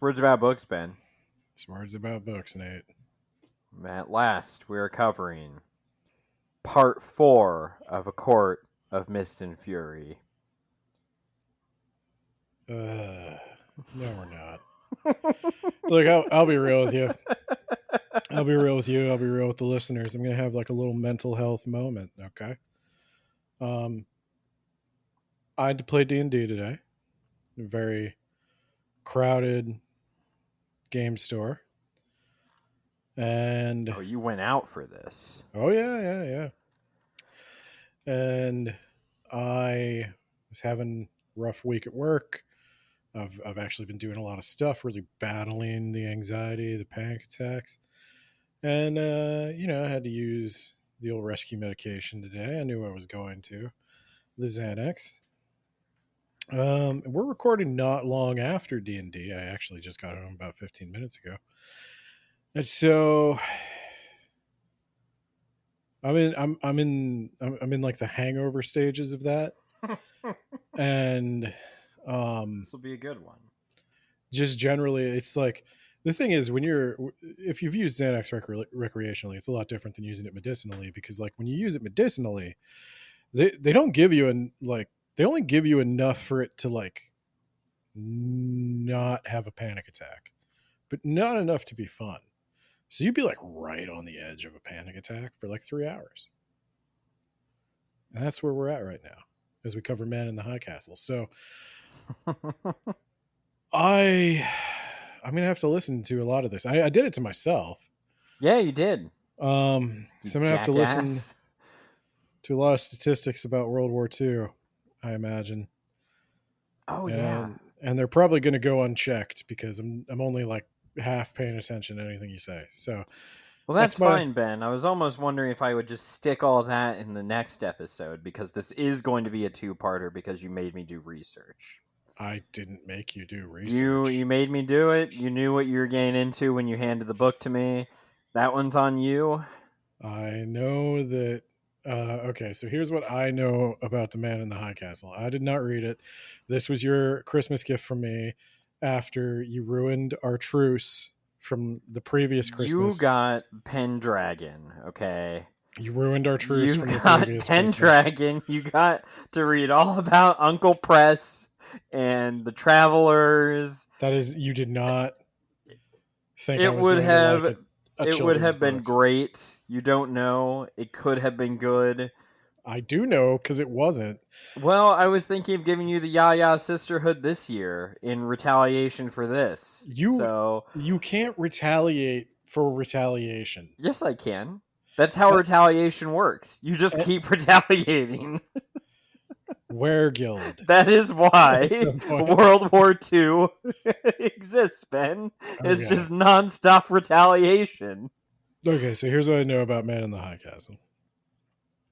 Words about books, Ben. It's words about books, Nate. At last, we are covering part 4 of A Court of Mist and Fury. No, we're not. Look, I'll be real with you. I'll be real with you. I'll be real with the listeners. I'm going to have like a little mental health moment, okay? I had to play D&D today. A very crowded game store. And Oh, you went out for this. oh yeah. And I was having a rough week at work. I've actually been doing a lot of stuff, really battling the anxiety, the panic attacks. And, I had to use the old rescue medication today. I knew I was going to. The Xanax. We're recording not long after D&D. I actually just got home about 15 minutes ago. And so I'm in like the hangover stages of that. And This will be a good one. just generally, it's like, the thing is, if you've used Xanax recreationally, it's a lot different than using it medicinally, because like when you use it medicinally, they don't give you they only give you enough for it to like not have a panic attack, but not enough to be fun. So you'd be like right on the edge of a panic attack for like 3 hours. And that's where we're at right now as we cover Man in the High Castle. So I'm gonna have to listen to a lot of this. I did it to myself. Yeah, you did. So I'm gonna have to listen to a lot of statistics about World War II, I imagine. Oh yeah. And they're probably gonna go unchecked because I'm only like half paying attention to anything you say. So Well, that's fine, Ben. I was almost wondering if I would just stick all that in the next episode, because this is going to be a 2-parter because you made me do research. I didn't make you do research. You made me do it. You knew what you were getting into when you handed the book to me. That one's on you. I know that. Okay, so here's what I know about The Man in the High Castle. I did not read it. This was your Christmas gift from me after you ruined our truce from the previous Christmas. You got Pendragon, okay? You ruined our truce from the You previous got Pendragon. You got to read all about Uncle Press and the Travelers. That is, you did not think it would have. Like it would have been great. You don't know. It could have been good. I do know, because it wasn't. Well, I was thinking of giving you the Yaya Sisterhood this year in retaliation for this. You can't retaliate for retaliation. Yes, I can. That's how retaliation works. You just keep retaliating. Weregild. That is why World War II exists, Ben. It's just nonstop retaliation. Okay, so here's what I know about Man in the High Castle.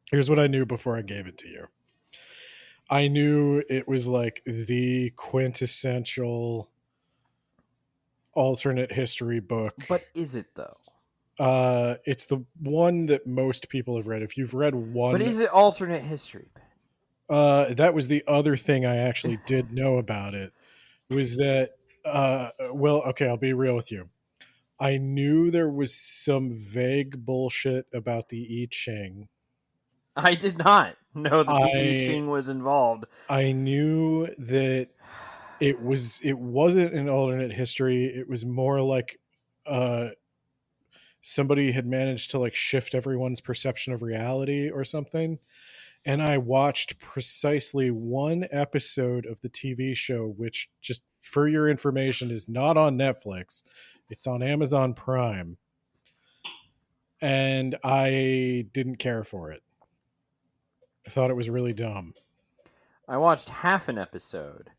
Here's what I knew before I gave it to you. I knew it was like the quintessential alternate history book. But is it, though? It's the one that most people have read. If you've read one... But is it alternate history, Ben? That was the other thing I actually did know about it, was that, well, okay, I'll be real with you. I knew there was some vague bullshit about the I Ching. I did not know that the I Ching was involved. I knew that it wasn't an alternate history. It was more like somebody had managed to like shift everyone's perception of reality or something. And I watched precisely one episode of the TV show, which, just for your information, is not on Netflix. It's on Amazon Prime. And I didn't care for it. I thought it was really dumb. I watched half an episode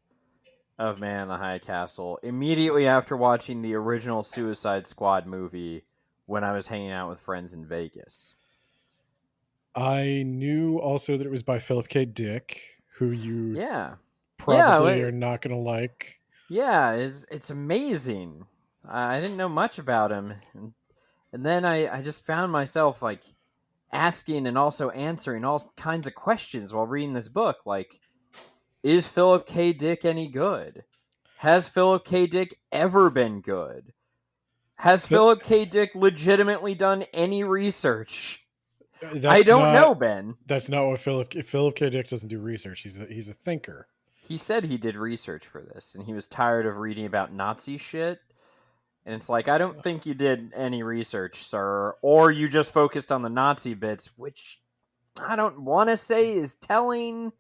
of Man in the High Castle immediately after watching the original Suicide Squad movie when I was hanging out with friends in Vegas. I knew also that it was by Philip K. Dick, who you probably are not going to like. Yeah, it's amazing. I didn't know much about him. And then I just found myself like asking and also answering all kinds of questions while reading this book. Like, is Philip K. Dick any good? Has Philip K. Dick ever been good? Has Phil- Philip K. Dick legitimately done any research? I that's don't not know, Ben. that's not what Philip K. Dick doesn't do research. He's a thinker. He said he did research for this, and he was tired of reading about Nazi shit. And it's like, I don't think you did any research, sir. Or you just focused on the Nazi bits, which I don't want to say is telling,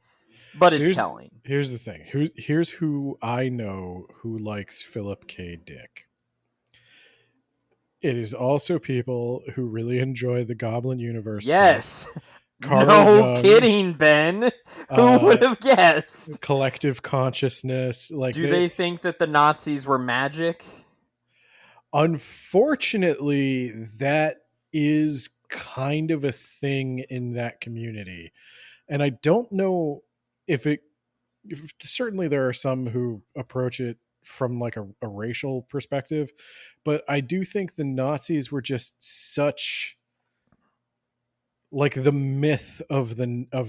but So it's telling. here's the thing. Here's who I know who likes Philip K. Dick. It is also people who really enjoy the Goblin Universe stuff. Yes. Carl No Jung, kidding, Ben. Who would have guessed? collective consciousness. Like Do they think that the Nazis were magic? unfortunately, that is kind of a thing in that community. And I don't know if certainly there are some who approach it from like a racial perspective, but I do think the Nazis were just such like the myth of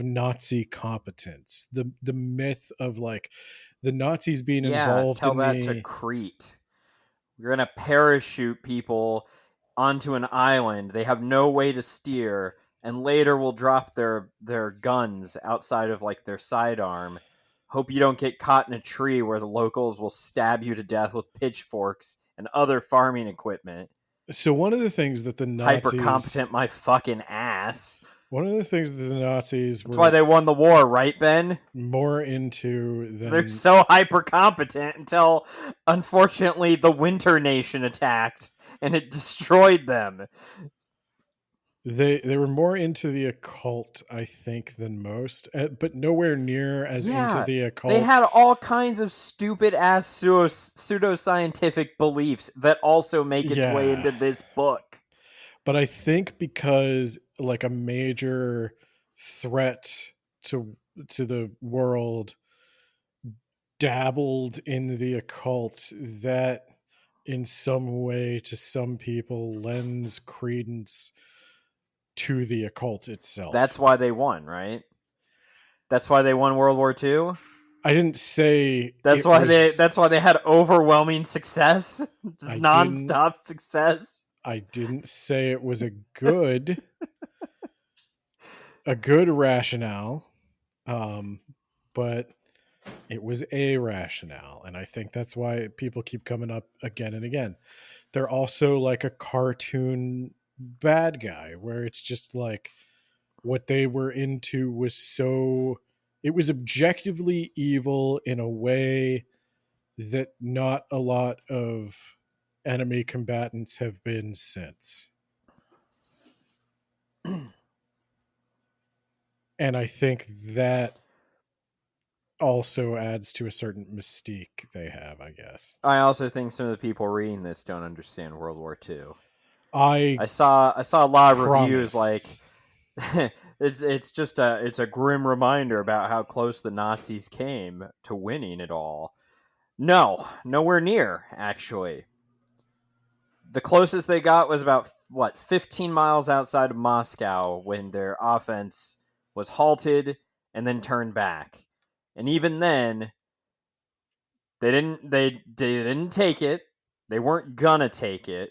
Nazi competence, the myth of like the Nazis being Yeah, involved tell in that to the Crete. You're going to parachute people onto an island. They have no way to steer, and later will drop their guns outside of like their sidearm. Hope you don't get caught in a tree where the locals will stab you to death with pitchforks and other farming equipment. so one of the things that the Hyper Nazis competent my fucking ass. one of the things that the Nazis That's why were they won the war, right, Ben? more into They're than so hyper competent until, unfortunately, the Winter Nation attacked and it destroyed them. they were more into the occult, I think, than most, but nowhere near as into Yeah, the they occult. had all kinds of stupid ass pseudoscientific beliefs that also make its way Yeah, into this book. but I think because like a major threat to the world dabbled in the occult, that in some way to some people lends credence to the occult That's itself. why they won, right? That's why they won World War II. I didn't say That's it why they. was That's why they had overwhelming success, just I didn't nonstop success. I didn't say it was a good rationale, but it was a rationale, and I think that's why people keep coming up again and again. They're also like a cartoon bad guy, where it's just like what they were into was so it was objectively evil in a way that not a lot of enemy combatants have been since. And I think that also adds to a certain mystique they have, I guess. I also think some of the people reading this don't understand World War II. I I saw a lot of reviews like promise. it's a grim reminder about how close the Nazis came to winning it all. No, nowhere near actually. The closest they got was about 15 miles outside of Moscow when their offense was halted and then turned back. And even then, they didn't take it. They weren't gonna take it.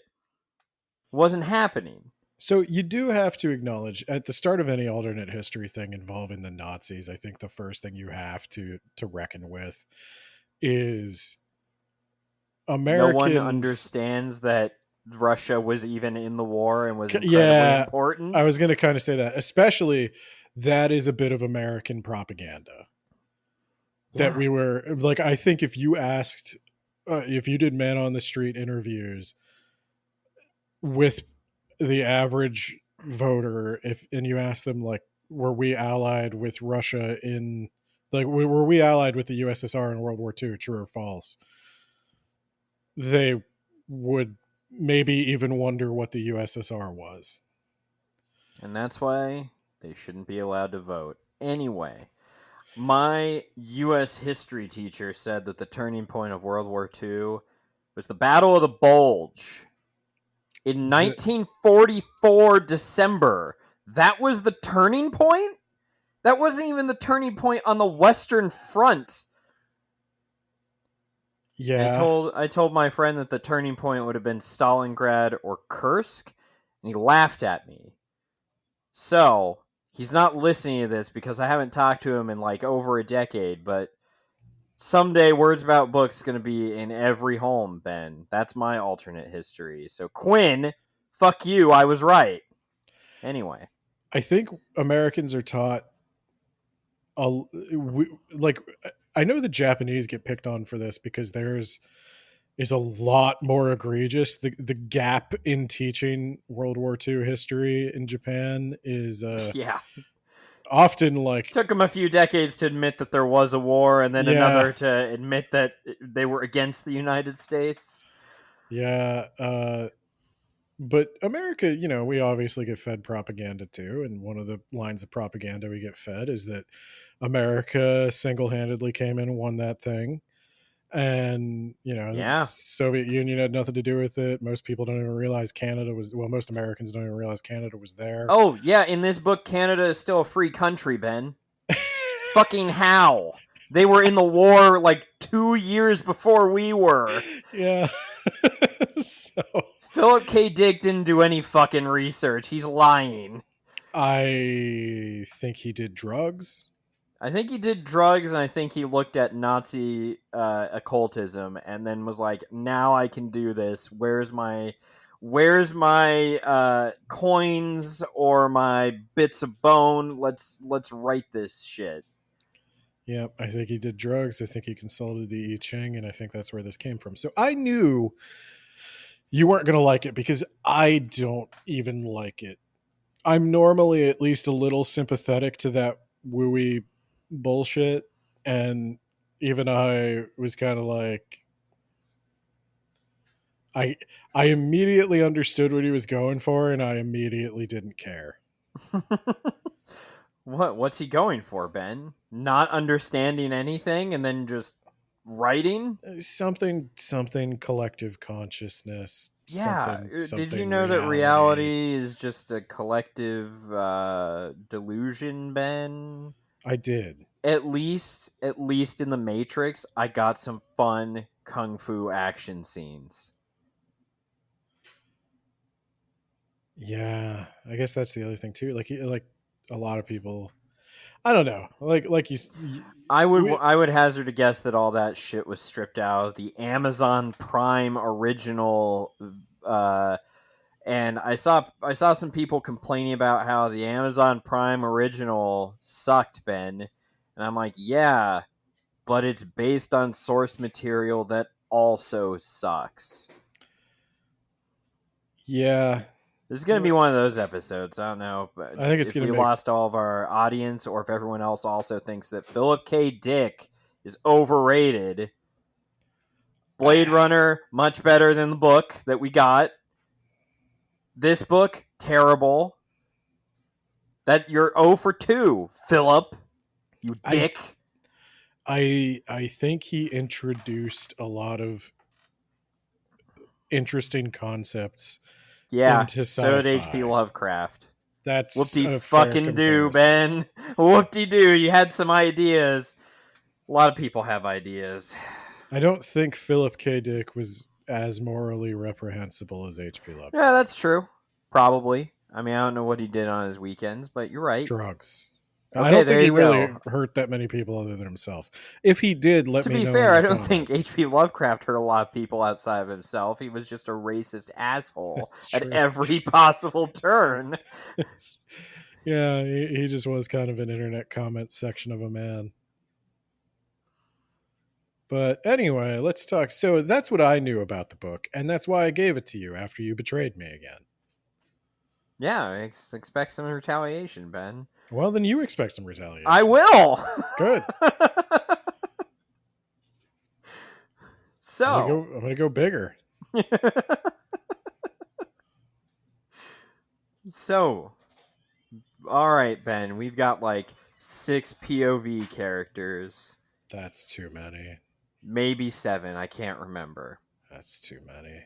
It wasn't happening. So you do have to acknowledge at the start of any alternate history thing involving the Nazis, I think the first thing you have to reckon with is No one Americans. understands that Russia was even in the war and was incredibly Yeah, I important. was going to kind of say that, especially that is a bit of American propaganda that Yeah, we were like, I think if you asked, if you did man on the street interviews with the average voter, if and you asked them like, were we allied with Russia in like were we allied with the USSR in World War II, true or false? They would maybe even wonder what the USSR was. and that's why they shouldn't be allowed to vote. Anyway, my U.S. history teacher said that the turning point of World War II was the Battle of the Bulge in The, 1944 December. That was the turning point? That wasn't even the turning point on the Western Front. Yeah. I told my friend that the turning point would have been Stalingrad or Kursk, and he laughed at me. So, he's not listening to this because I haven't talked to him in like over a decade, but someday Words About Books is going to be in every home, Ben. That's my alternate history. So, Quinn, fuck you, I was right. Anyway. I think Americans are taught like I know the Japanese get picked on for this because theirs is a lot more egregious. The gap in teaching World War II history in Japan is Yeah. often like, Took them a few decades to admit that there was a war, and then yeah, another to admit that they were against the United States. yeah. But America, we obviously get fed propaganda too, and one of the lines of propaganda we get fed is that America single-handedly came in and won that thing. And the Yeah. Soviet Union had nothing to do with it. Most people don't even realize most Americans don't even realize Canada was there. Oh, yeah, in this book, Canada is still a free country, Ben. Fucking how? They were in the war like 2 years before we were. Yeah. So Philip K. Dick didn't do any fucking research. He's lying. I think he did drugs. I think he did drugs, and I think he looked at Nazi occultism, and then was like, "Now I can do this. Where's my coins or my bits of bone? Let's write this shit." Yeah, I think he did drugs. I think he consulted the I Ching, and I think that's where this came from. So I knew you weren't going to like it because I don't even like it. I'm normally at least a little sympathetic to that wooey bullshit, and even I was kind of like, I I immediately understood what he was going for, and I immediately didn't care. What's he going for, Ben? Not understanding anything and then just writing? Something collective consciousness, Yeah. Did you something know that reality. reality is just a collective delusion, Ben? I did. At least in the Matrix, I got some fun kung fu action scenes. Yeah, I guess that's the other thing too. Like a lot of people, I don't know. I would hazard a guess that all that shit was stripped out of the Amazon Prime original. Uh, and I saw some people complaining about how the Amazon Prime original sucked, Ben. And I'm like, yeah, but it's based on source material that also sucks. Yeah, This is going to be one of those episodes. I don't know I think it's if gonna we make. lost all of our audience or if everyone else also thinks that Philip K. Dick is overrated. Blade Runner, much better than the book that we got. This book, terrible. That you're 0 for 2, Philip. You I dick. I think he introduced a lot of interesting concepts Yeah, into so did H.P. sci-fi. Lovecraft. That's Whoop-de a fair fucking do, comparison. Ben. Whoop-de-doo. You had some ideas. A lot of people have ideas. I don't think Philip K. Dick was as morally reprehensible as H.P. Yeah, that's Lovecraft. true. Probably. I mean, I don't know what he did on his weekends, but you're right. Drugs. I Okay, don't think there he you really go. hurt that many people other than himself. If he did, let To me be know fair, in I the don't think comments. H.P. Lovecraft hurt a lot of people outside of himself. He was just a racist asshole That's at true. every possible turn. Yeah, he just was kind of an internet comment section of a man. But anyway, let's talk. So that's what I knew about the book, and that's why I gave it to you after you betrayed me again. Yeah, expect some retaliation, Ben. Well, then you expect some I retaliation. will. Good. So, I'm gonna go bigger. so, all right, Ben. We've got like 6 POV characters, That's too many. maybe 7. I can't remember. That's too many.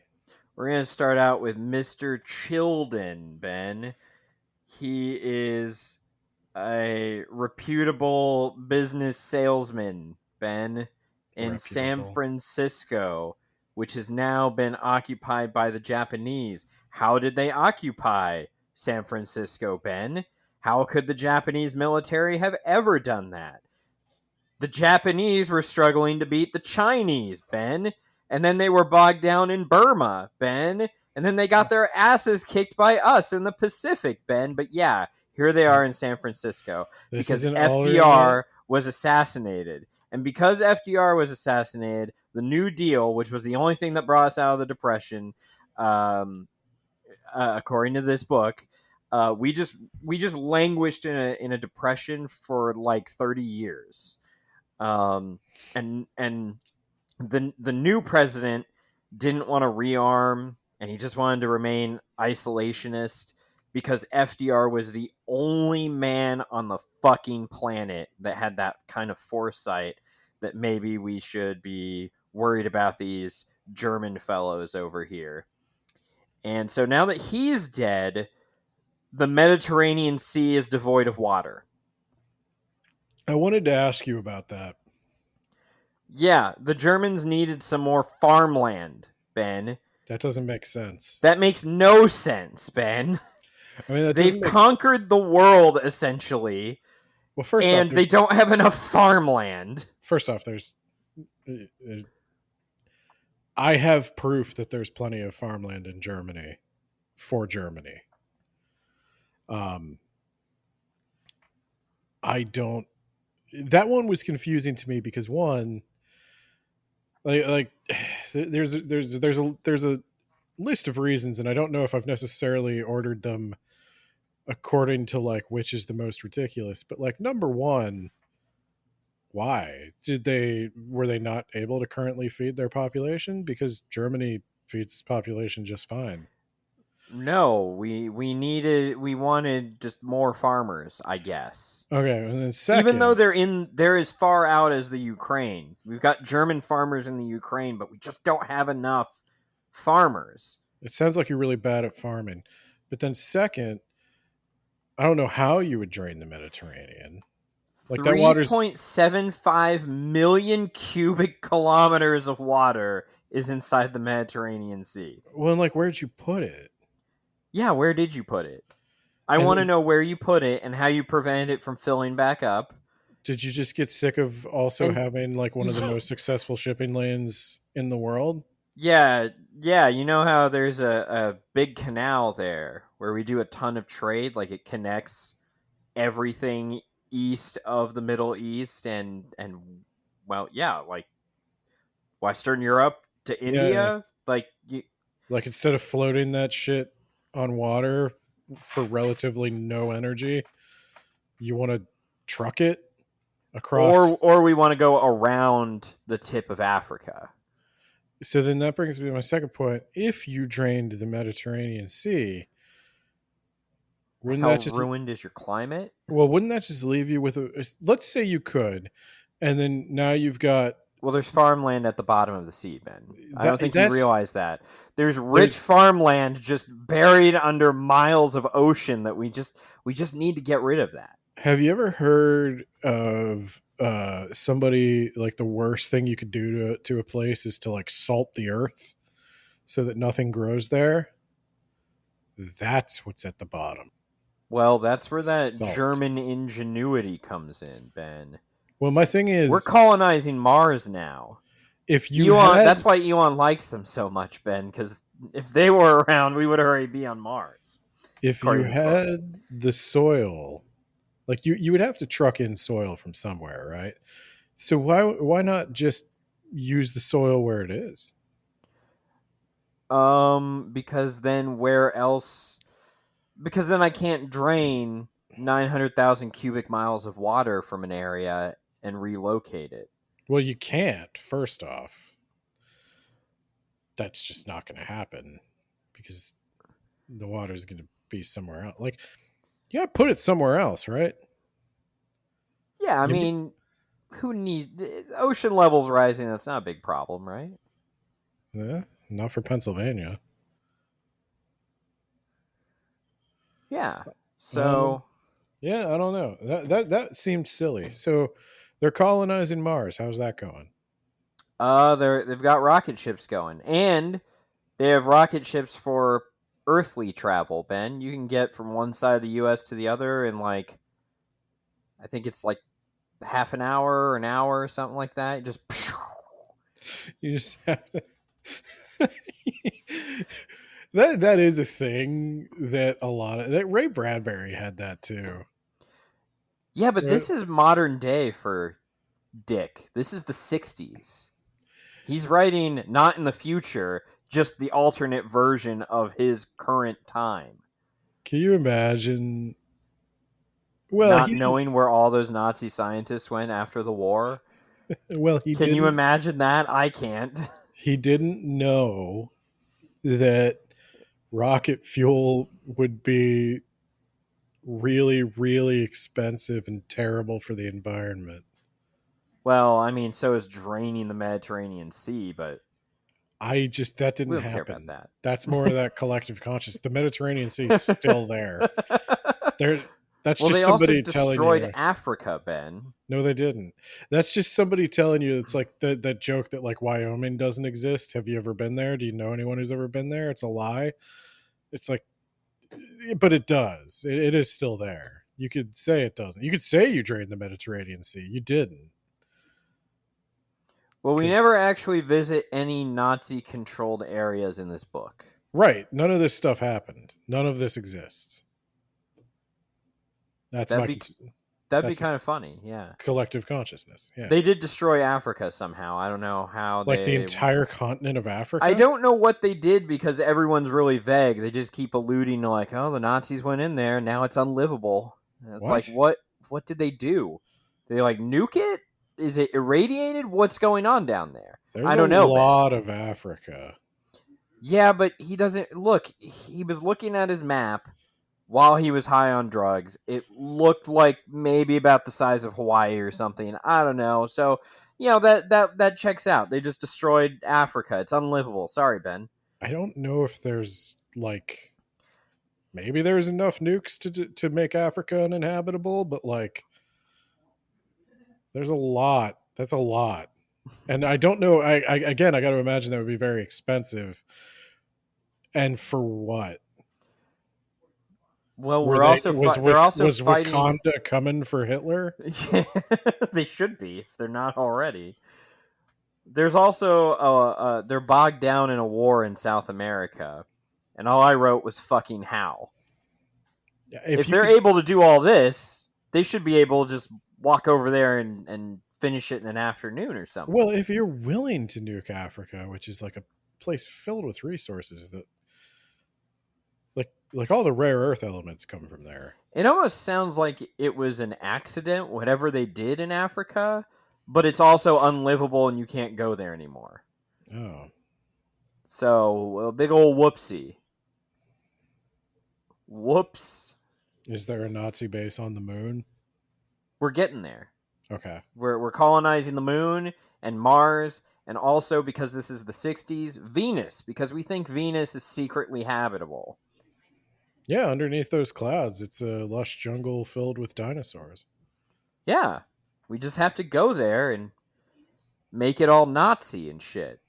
We're gonna start out with Mr. Childen, Ben. He is a reputable business salesman, Ben. in San Reputable. Francisco, which has now been occupied by the Japanese. How did they occupy San Francisco, Ben? How could the Japanese military have ever done that? The Japanese were struggling to beat the Chinese, Ben. And then they were bogged down in Burma, Ben. And then they got their asses kicked by us in the Pacific, Ben. But yeah, here they are in San Francisco This is because an alternate. FDR was assassinated. And because FDR was assassinated, the New Deal, which was the only thing that brought us out of the Depression, according to this book, we just languished in a depression for like 30 years. And the new president didn't want to rearm, and he just wanted to remain isolationist because FDR was the only man on the fucking planet that had that kind of foresight that maybe we should be worried about these German fellows over here. And so now that he's dead, the Mediterranean Sea is devoid of water. I wanted to ask you about that. Yeah, the Germans needed some more farmland, Ben. That doesn't make sense. That makes no sense, Ben. I mean, that They've doesn't make. conquered the world, essentially, Well, first off, and they don't have enough farmland. there's. I have proof that there's plenty of farmland in Germany for Germany. I don't. That one was confusing to me because one, like there's a list of reasons, and I don't know if I've necessarily ordered them according to like which is the most ridiculous. But like number one, why were they not able to currently feed their population? Because Germany feeds its population just fine. No, we wanted just more farmers, I guess. Okay, and then Even though second, they're as far out as the Ukraine. We've got German farmers in the Ukraine, but we just don't have enough farmers. it sounds like you're really bad at farming. But then second, I don't know how you would drain the Mediterranean. Like that water's 3.75 million cubic kilometers of water is inside the Mediterranean Sea. well, like where'd you put it? Yeah, where did you put it? I And want to know where you put it and how you prevent it from filling back up. did you just get sick of also And having like one of the most successful shipping lanes in the world? yeah, you know how there's a big canal there where we do a ton of trade, like it connects everything east of the Middle East and well, yeah, like Western Europe to Yeah, India, like like instead of floating that shit on water for relatively no energy, you want to truck it across. or we want to go around the tip of Africa. So then that brings me to my second point. If you drained the Mediterranean Sea, wouldn't How that just ruined is your climate? wouldn't that just leave you with a, let's say you could, and then now you've got Well, there's farmland at the bottom of the sea, Ben. I don't think you that's realize that. There's rich there's farmland just buried under miles of ocean that we just need to get rid of that. have you ever heard of somebody like the worst thing you could do to a place is to like salt the earth so that nothing grows there? That's what's at the bottom. Well, that's where that Salt. German ingenuity comes in, Ben. Well, my thing We're is, colonizing Mars now. if you Elon, that's had why Elon likes them so much, Ben, because if they were around, we would already be on Mars, if you according to this book. had the soil, like you would have to truck in soil from somewhere, right? So why not just use the soil where it is? Because then where else? Because then I can't drain 900,000 cubic miles of water from an area and relocate it. Well, you can't. First off, that's just not going to happen because the water is going to be somewhere else. Like, you got to put it somewhere else, right? Yeah, I You need, mean, ocean levels rising? That's not a big problem, right? not for Pennsylvania. Yeah. Um, So yeah, I don't know. That seemed silly. So they're colonizing Mars. How's that going? They've got rocket ships going, and they have rocket ships for earthly travel. Ben, you can get from one side of the U.S. to the other in like, I think it's like half an hour or an hour or something like that. Just You just have to. That is a thing that a lot of that Ray Bradbury had that too. yeah, but this is modern day for Dick. This is the '60s. He's writing not in the future, just the alternate version of his current time. Can you imagine? Well, Not he didn't. knowing where all those Nazi scientists went after the war. Well, he Can you didn't. imagine that? I can't. He didn't know that rocket fuel would be really, really expensive and terrible for the environment. Well, I mean, so is draining the Mediterranean Sea, but That we didn't don't care about happen. that. That's more of that collective conscious. The Mediterranean Sea is still there. There, that's Well, just they also somebody telling destroyed you. Africa, Ben. No, they didn't. That's just somebody telling you. It's like that joke that like Wyoming doesn't exist. Have you ever been there? Do you know anyone who's ever been there? It's a lie. It's like, but it does. It is still there. You could say it doesn't. You could say you drained the Mediterranean Sea. You didn't. Well, we 'Cause- never actually visit any Nazi-controlled areas in this book. right. None of this stuff happened. None of this exists. That's That'd my. be that'd be That's kind of funny. Yeah, collective consciousness. Yeah. they did destroy Africa somehow. I don't know how Like the they. entire continent of Africa. I don't know what they did because everyone's really vague. They just keep alluding to like, oh, the Nazis went in there, now it's unlivable. And it's like, What? what did they do? Did they like nuke it? Is it irradiated? What's going on down there? There's I a don't know, Ben. lot of Africa. Yeah, but he doesn't look. He was looking at his map while he was high on drugs. It looked like maybe about the size of Hawaii or something. I don't know. So, that checks out. They just destroyed Africa. It's unlivable. Sorry, Ben. I don't know if there's like maybe there's enough nukes to make Africa uninhabitable, but like there's a lot. That's a lot. And I don't know. I again, I got to imagine that would be very expensive. And for what? Well, Were we're they also they're was also was fighting. Wakanda coming for Hitler? They should be if they're not already. There's also they're bogged down in a war in South America, and all I wrote was fucking how. If You they're could, able to do all this, they should be able to just walk over there and finish it in an afternoon or something. well, if you're willing to nuke Africa, which is like a place filled with resources that like all the rare earth elements come from there. It almost sounds like it was an accident, whatever they did in Africa, but it's also unlivable and you can't go there anymore. Oh. So, a big old whoopsie. Whoops. Is there a Nazi base on the moon? We're getting there. Okay. We're colonizing the moon and Mars, and also because this is the 60s, Venus, because we think Venus is secretly habitable. Yeah, underneath those clouds, it's a lush jungle filled with dinosaurs. Yeah. We just have to go there and make it all Nazi and shit.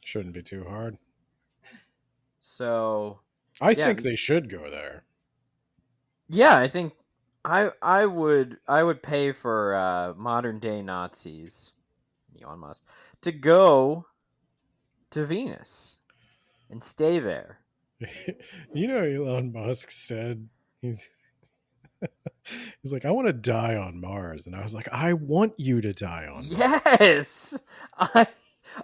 Shouldn't be too hard. So, I think they should go there. yeah, I think I would pay for modern day Nazis, Elon Musk, to go to Venus and stay there. You know, Elon Musk said he's like, I want to die on Mars, and I was like, I want you to die on Mars. Yes,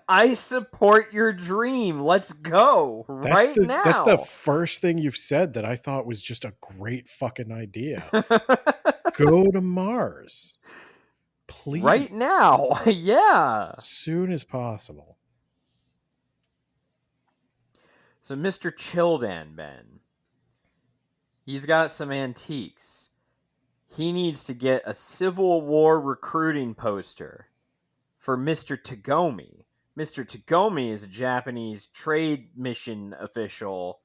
I support your dream. Let's go now. That's the first thing you've said that I thought was just a great fucking idea. Go to Mars, please, right now. Yeah. as soon as possible. So Mr. Childan, Ben, he's got some antiques. He needs to get a Civil War recruiting poster for Mr. Tagomi. Mr. Tagomi is a Japanese trade mission official,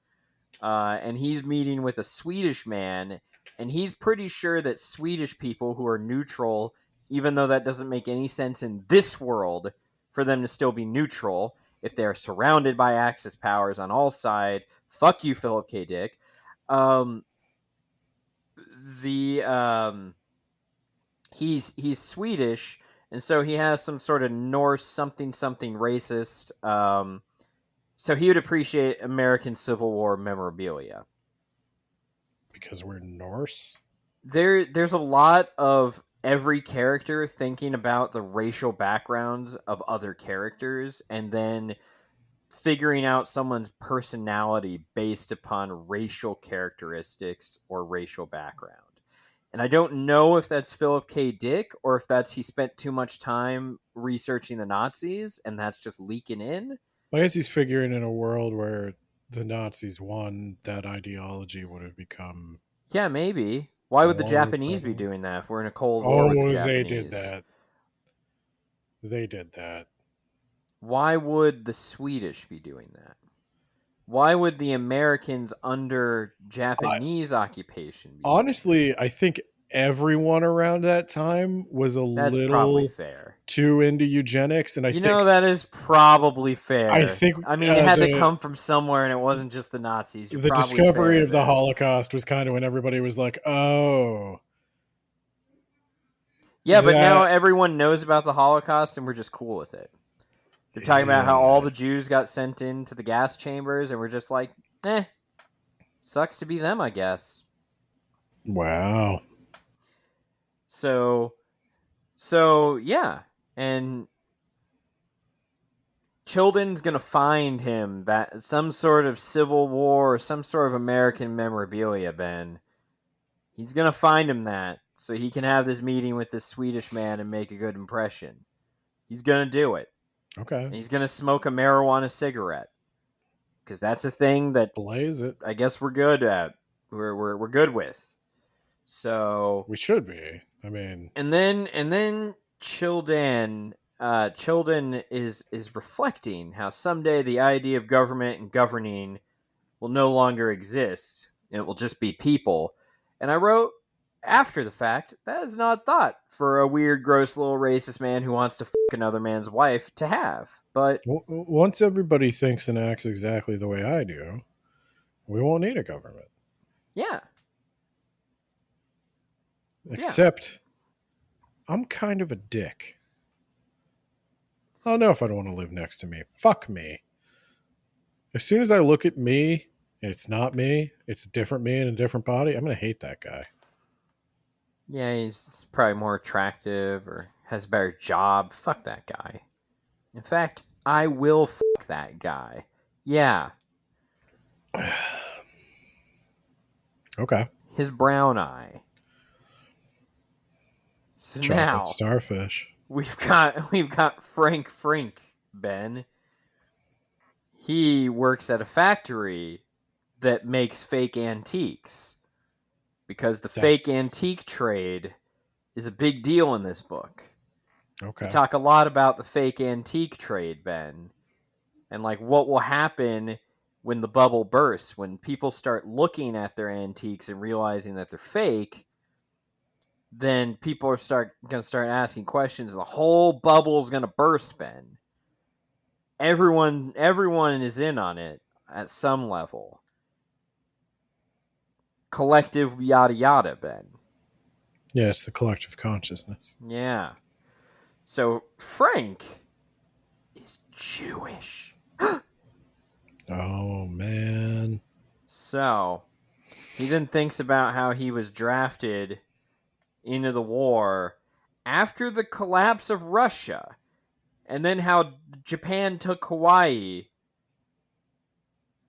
and he's meeting with a Swedish man, and he's pretty sure that Swedish people who are neutral, even though that doesn't make any sense in this world, for them to still be neutral if they're surrounded by Axis powers on all sides. Fuck you, Philip K. Dick. The he's Swedish, and so he has some sort of Norse something racist. So he would appreciate American Civil War memorabilia. Because we're Norse? There's a lot of every character thinking about the racial backgrounds of other characters and then figuring out someone's personality based upon racial characteristics or racial background. And I don't know if that's Philip K. Dick or if that's he spent too much time researching the Nazis and that's just leaking in. I guess he's figuring in a world where the Nazis won, that ideology would have become Yeah, maybe. Why would the more Japanese be prevalent. doing that if we're in a Cold War with the Oh, they did Japanese? that. They did that. Why would the Swedish be doing that? Why would the Americans under Japanese occupation be doing Honestly, I think everyone around that time was a that? That's probably little fair. too into eugenics, and I You think know, that is probably I fair. think I mean, it had to come from somewhere, and it wasn't just the Nazis. You're the probably discovery fair of the there. Holocaust was kind of when everybody was like, "Oh, Yeah, but now that everyone knows about the Holocaust, and we're just cool with it. They're talking about how all yeah. the Jews got sent into the gas chambers, and we're just like, sucks to be them, I guess. Wow." So yeah, and Childen's gonna find him that some sort of Civil War or some sort of American memorabilia, Ben. He's gonna find him that so he can have this meeting with this Swedish man and make a good impression. He's gonna do it. Okay. And he's gonna smoke a marijuana cigarette because that's a thing that Blaze it. I guess we're good at. We're good with. So We should be. I mean, and then Childan is reflecting how someday the idea of government and governing will no longer exist. It will just be people. And I wrote after the fact, that is not thought for a weird, gross little racist man who wants to fuck another man's wife to have. But once everybody thinks and acts exactly the way I do, we won't need a government. yeah. Except I'm kind of a dick. I don't know if I'd want to live next to me. Fuck me. As soon as I look at me and it's not me, it's a different me in a different body, I'm going to hate that guy. Yeah, he's probably more attractive or has a better job. Fuck that guy. In fact, I will fuck that guy. Yeah. Okay. His brown eye. So Chocolate now starfish. we've got Frank, Ben. He works at a factory that makes fake antiques because the fake antique trade is a big deal in this book. Okay. We talk a lot about the fake antique trade, Ben, and like what will happen when the bubble bursts, when people start looking at their antiques and realizing that they're fake. Then people are going to start asking questions, and the whole bubble is going to burst, Ben. Everyone is in on it at some level. Collective yada yada, Ben. Yeah, it's the collective consciousness. Yeah. So Frank is Jewish. Oh, man. So he then thinks about how he was drafted into the war after the collapse of Russia, and then how Japan took Hawaii.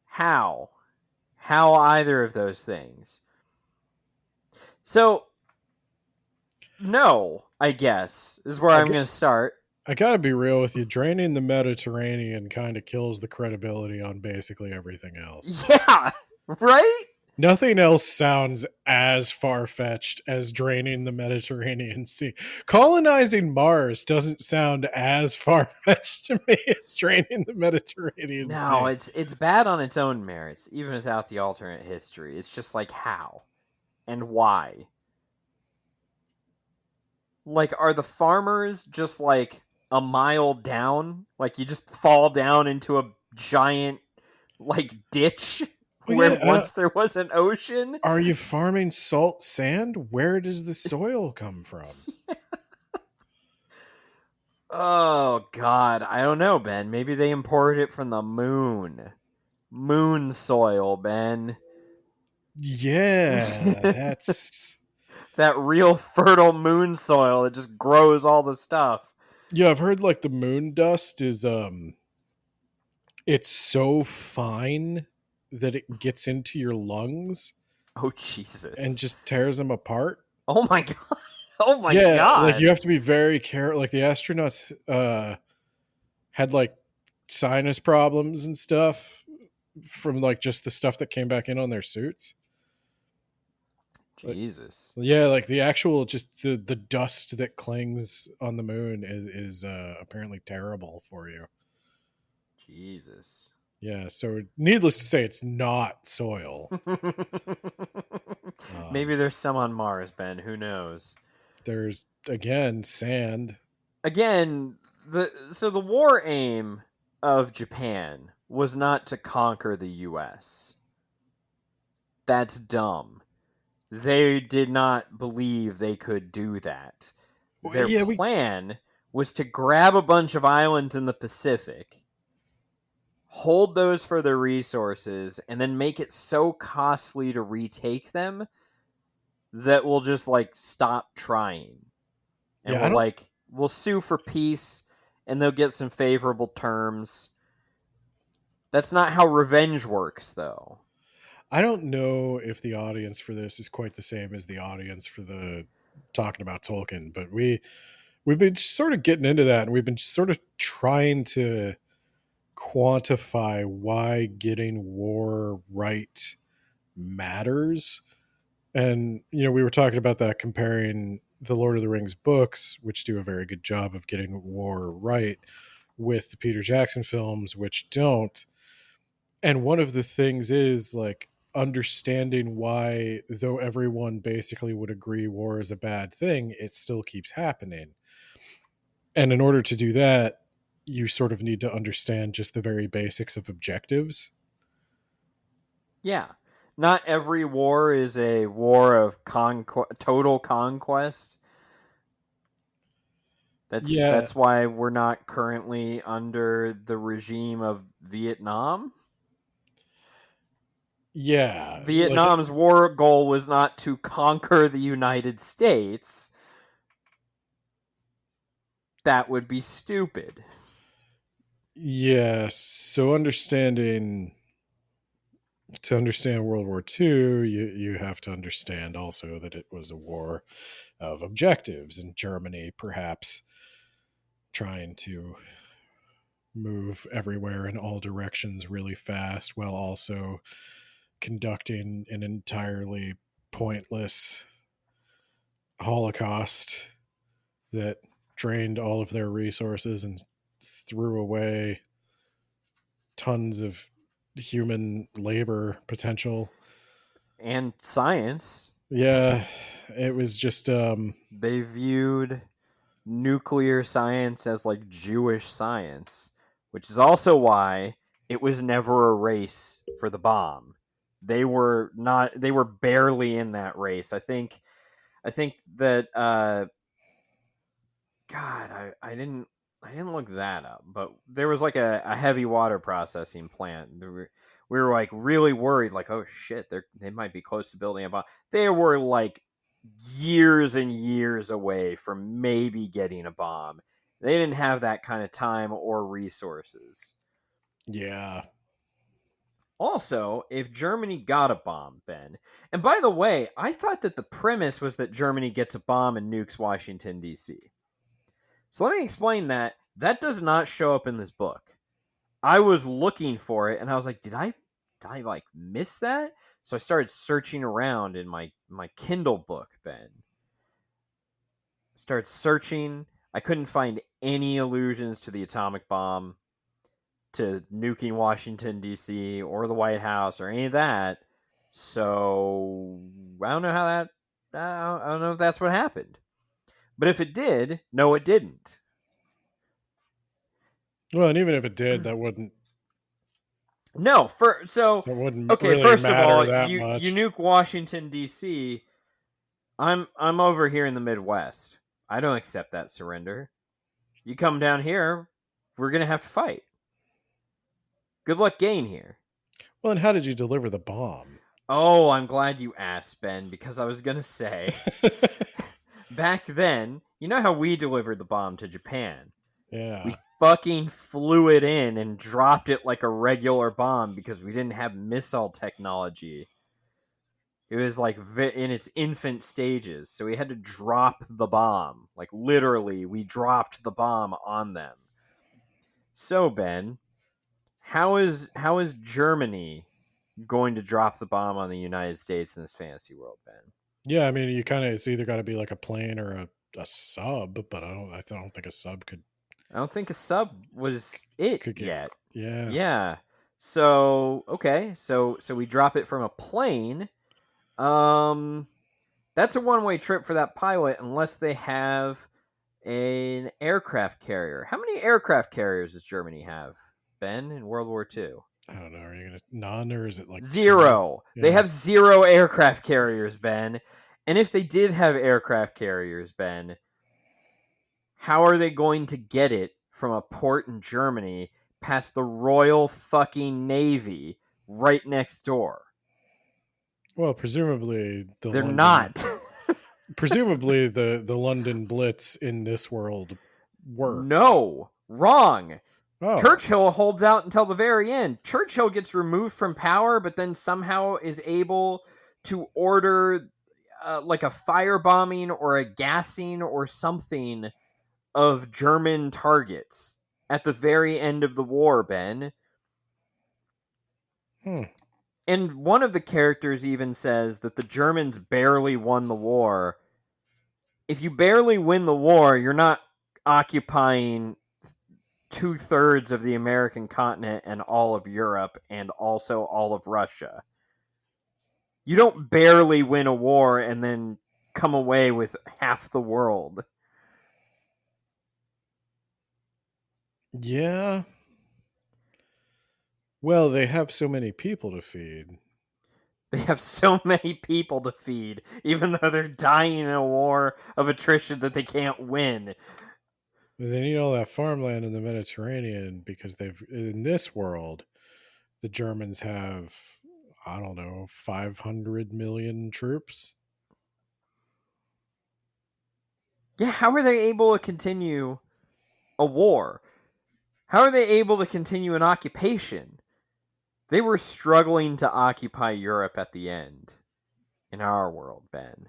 How either of those things? So no, I guess is where I'm going to start. I gotta be real with you. Draining the Mediterranean kind of kills the credibility on basically everything else. Yeah, right? Nothing else sounds as far-fetched as draining the Mediterranean Sea. Colonizing Mars doesn't sound as far-fetched to me as draining the Mediterranean Sea. No, it's bad on its own merits, even without the alternate history. It's just like how and why. Like, are the farmers just like, a mile down. Like you just fall down into a giant like ditch Well, where yeah, I don't, once there was an ocean. are you farming salt sand? Where does the soil come from? Oh god, I don't know, Ben. Maybe they imported it from the moon. Moon soil, Ben. Yeah, that's That real fertile moon soil that just grows all the stuff. yeah. I've heard like the moon dust is it's so fine that it gets into your lungs Oh and Jesus. just tears them apart. Oh my god. Oh my Yeah, like you god. have to be very careful. Like the astronauts had like sinus problems and stuff from like just the stuff that came back in on their suits. Like, Jesus. yeah, like the actual just the dust that clings on the moon is apparently terrible for you. Jesus. Yeah, so needless to say, it's not soil. Maybe Um, there's some on Mars, Ben. Who knows? there's again sand. Again, the war aim of Japan was not to conquer the US. That's dumb. They did not believe they could do that. Their Yeah, we plan was to grab a bunch of islands in the Pacific, hold those for their resources, and then make it so costly to retake them that we'll just like stop trying. And yeah I don't we'll sue for peace and they'll get some favorable terms. That's not how revenge works though. I don't know if the audience for this is quite the same as the audience for the talking about Tolkien, but we've been sort of getting into that, and we've been sort of trying to quantify why getting war right matters. And we were talking about that, comparing the Lord of the Rings books, which do a very good job of getting war right, with the Peter Jackson films, which don't. And one of the things is like understanding why, though everyone basically would agree war is a bad thing, it still keeps happening. And in order to do that, you sort of need to understand just the very basics of objectives. Yeah. Not every war is a war of total conquest. Yeah, That's why we're not currently under the regime of Vietnam. yeah, like Vietnam's war goal was not to conquer the United States. That would be stupid. yeah. So understanding to understand World War II, you have to understand also that it was a war of objectives, and Germany perhaps trying to move everywhere in all directions really fast while also conducting an entirely pointless holocaust that drained all of their resources and threw away tons of human labor potential. And science. Yeah, it was just They viewed nuclear science as like Jewish science, which is also why it was never a race for the bomb. They were barely in that race. I think that God, I didn't look that up, but there was like a heavy water processing plant. We were like really worried, like, oh shit, they might be close to building a bomb. They were like years and years away from maybe getting a bomb. They didn't have that kind of time or resources. yeah. Also, if Germany got a bomb, Ben, and by the way, I thought that the premise was that Germany gets a bomb and nukes Washington, D.C. So let me explain that. That does not show up in this book. I was looking for it and I was like, did I like miss that? So I started searching around in my Kindle book, Ben. Started searching. I couldn't find any allusions to the atomic bomb, to nuking Washington D.C. or the White House or any of that. So I don't know how that. I don't know if that's what happened. But if it did, no, it didn't. Well, and even if it did, No, okay. really First of matter all, that you much. nuke Washington D.C. I'm over here in the Midwest. I don't accept that surrender. You come down here, we're gonna have to fight. Good luck getting here. Well, and how did you deliver the bomb? Oh, I'm glad you asked, Ben, because I was gonna say back then, you know how we delivered the bomb to Japan? Yeah. We fucking flew it in and dropped it like a regular bomb because we didn't have missile technology. It was like in its infant stages, so we had to drop the bomb. Like literally, we dropped the bomb on them. So Ben, how is Germany going to drop the bomb on the United States in this fantasy world, Ben? Yeah, I mean, you kind of, it's either got to be like a plane or a sub, but I don't think a sub I don't think a sub was it could get, yet. yeah. Yeah. So okay, so we drop it from a plane. Um, that's a one-way trip for that pilot unless they have an aircraft carrier. How many aircraft carriers does Germany have, Ben, in World War II? I don't know. Are you going to none or is it like two? Zero. They Yeah. have zero aircraft carriers, Ben. And if they did have aircraft carriers, Ben, how are they going to get it from a port in Germany past the Royal fucking Navy right next door? Well, presumably They're not. the London Blitz in this world worked. No, wrong. Oh, Churchill holds out until the very end. Churchill gets removed from power, but then somehow is able to order like a firebombing or a gassing or something of German targets at the very end of the war, Ben. hmm. And one of the characters even says that the Germans barely won the war. If you barely win the war, you're not occupying 2/3 of the American continent and all of Europe and also all of Russia. You don't barely win a war and then come away with half the world. Yeah. Well, they have so many people to feed. They have so many people to feed, even though they're dying in a war of attrition that they can't win. They need all that farmland in the Mediterranean because in this world, the Germans have, I don't know, 500 million troops. Yeah, how are they able to continue a war? How are they able to continue an occupation? They were struggling to occupy Europe at the end in our world, Ben.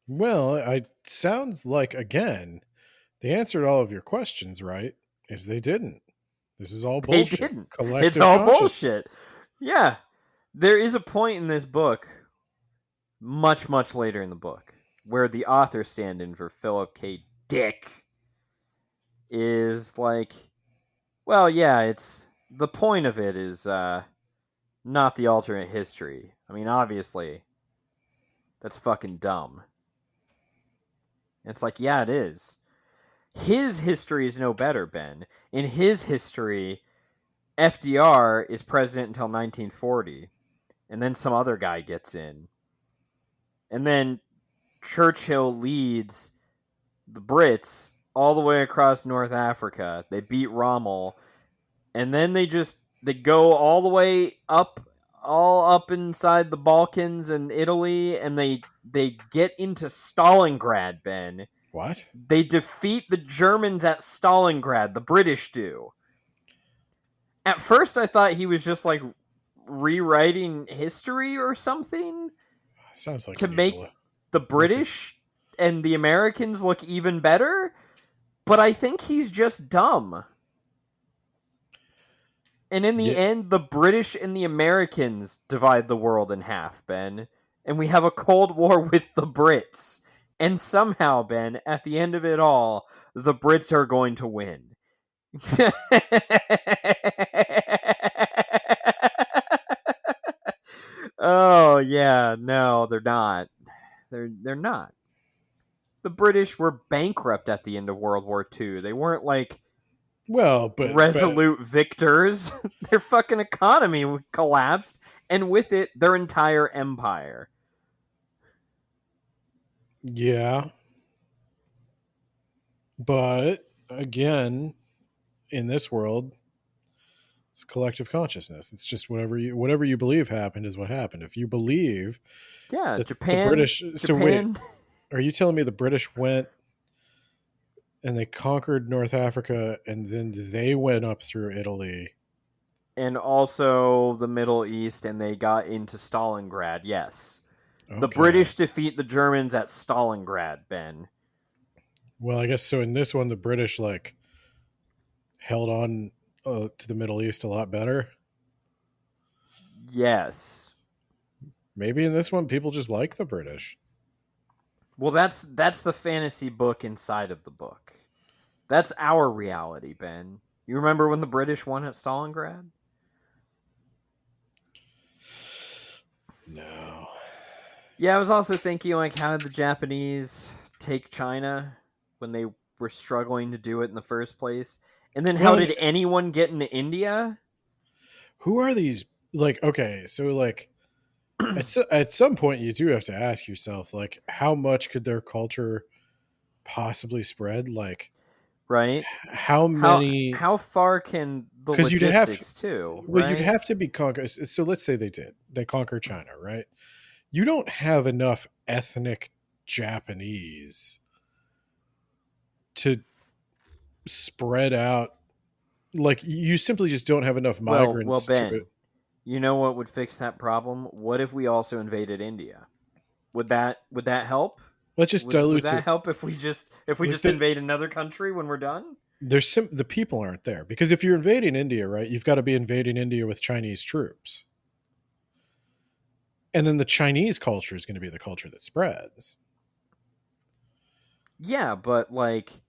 Well, it sounds like, again, the answer to all of your questions, right, is they didn't. This is all They bullshit. didn't. It's Collective all bullshit. consciousness. Yeah. There is a point in this book, much, much later in the book, where the author stand in for Philip K. Dick is like, well, yeah, it's the point of it is not the alternate history. I mean, obviously, that's fucking dumb. It's like, yeah, it is. His history is no better, Ben. In his history, FDR is president until 1940, and then some other guy gets in. And then Churchill leads the Brits all the way across North Africa. They beat Rommel, and then they go all the way up, all up inside the Balkans and Italy, and they get into Stalingrad, Ben. What? They defeat the Germans at Stalingrad. The British do. At first, I thought he was just like rewriting history or something Sounds like to you need to make the look at. British and the Americans look even better. But I think he's just dumb. And in the Yeah, end, the British and the Americans divide the world in half, Ben. And we have a Cold War with the Brits. And somehow, Ben, at the end of it all, the Brits are going to win. Oh yeah, no, they're not. They're not. The British were bankrupt at the end of World War II. They weren't like Well, but resolute victors. Their fucking economy collapsed, and with it, their entire empire. yeah, but again, in this world, it's collective consciousness. It's just whatever you believe happened is what happened. If you believe Yeah, that the British, so wait, Japan, are you telling me the British went and they conquered North Africa and then they went up through Italy? and also the Middle East, and they got into Stalingrad. Yes, the Okay. British defeat the Germans at Stalingrad. Ben, Well, I guess so. In this one, the British like held on to the Middle East a lot better. yes. Maybe in this one, people just like the British. Well, that's the fantasy book inside of the book. That's our reality, Ben. You remember when the British won at Stalingrad? No. Yeah, I was also thinking, like, how did the Japanese take China when they were struggling to do it in the first place? And then how Well, and did anyone get into India? who are these? Like, okay, so like at some point, you do have to ask yourself, like, how much could their culture possibly spread? Like, Right? how How many? how far can the Because logistics too, you'd right? have to be conquered. So let's say they conquer China, right? You don't have enough ethnic Japanese to spread out. Like, you simply just don't have enough Well, migrants to it. Ben, you know what would fix that problem? What if we also invaded India? Would that help? That just Would dilutes that it. help if we just Like invade another country when we're done? the people aren't there because if you're invading India, right, you've got to be invading India with Chinese troops, and then the Chinese culture is going to be the culture that spreads. Yeah, but like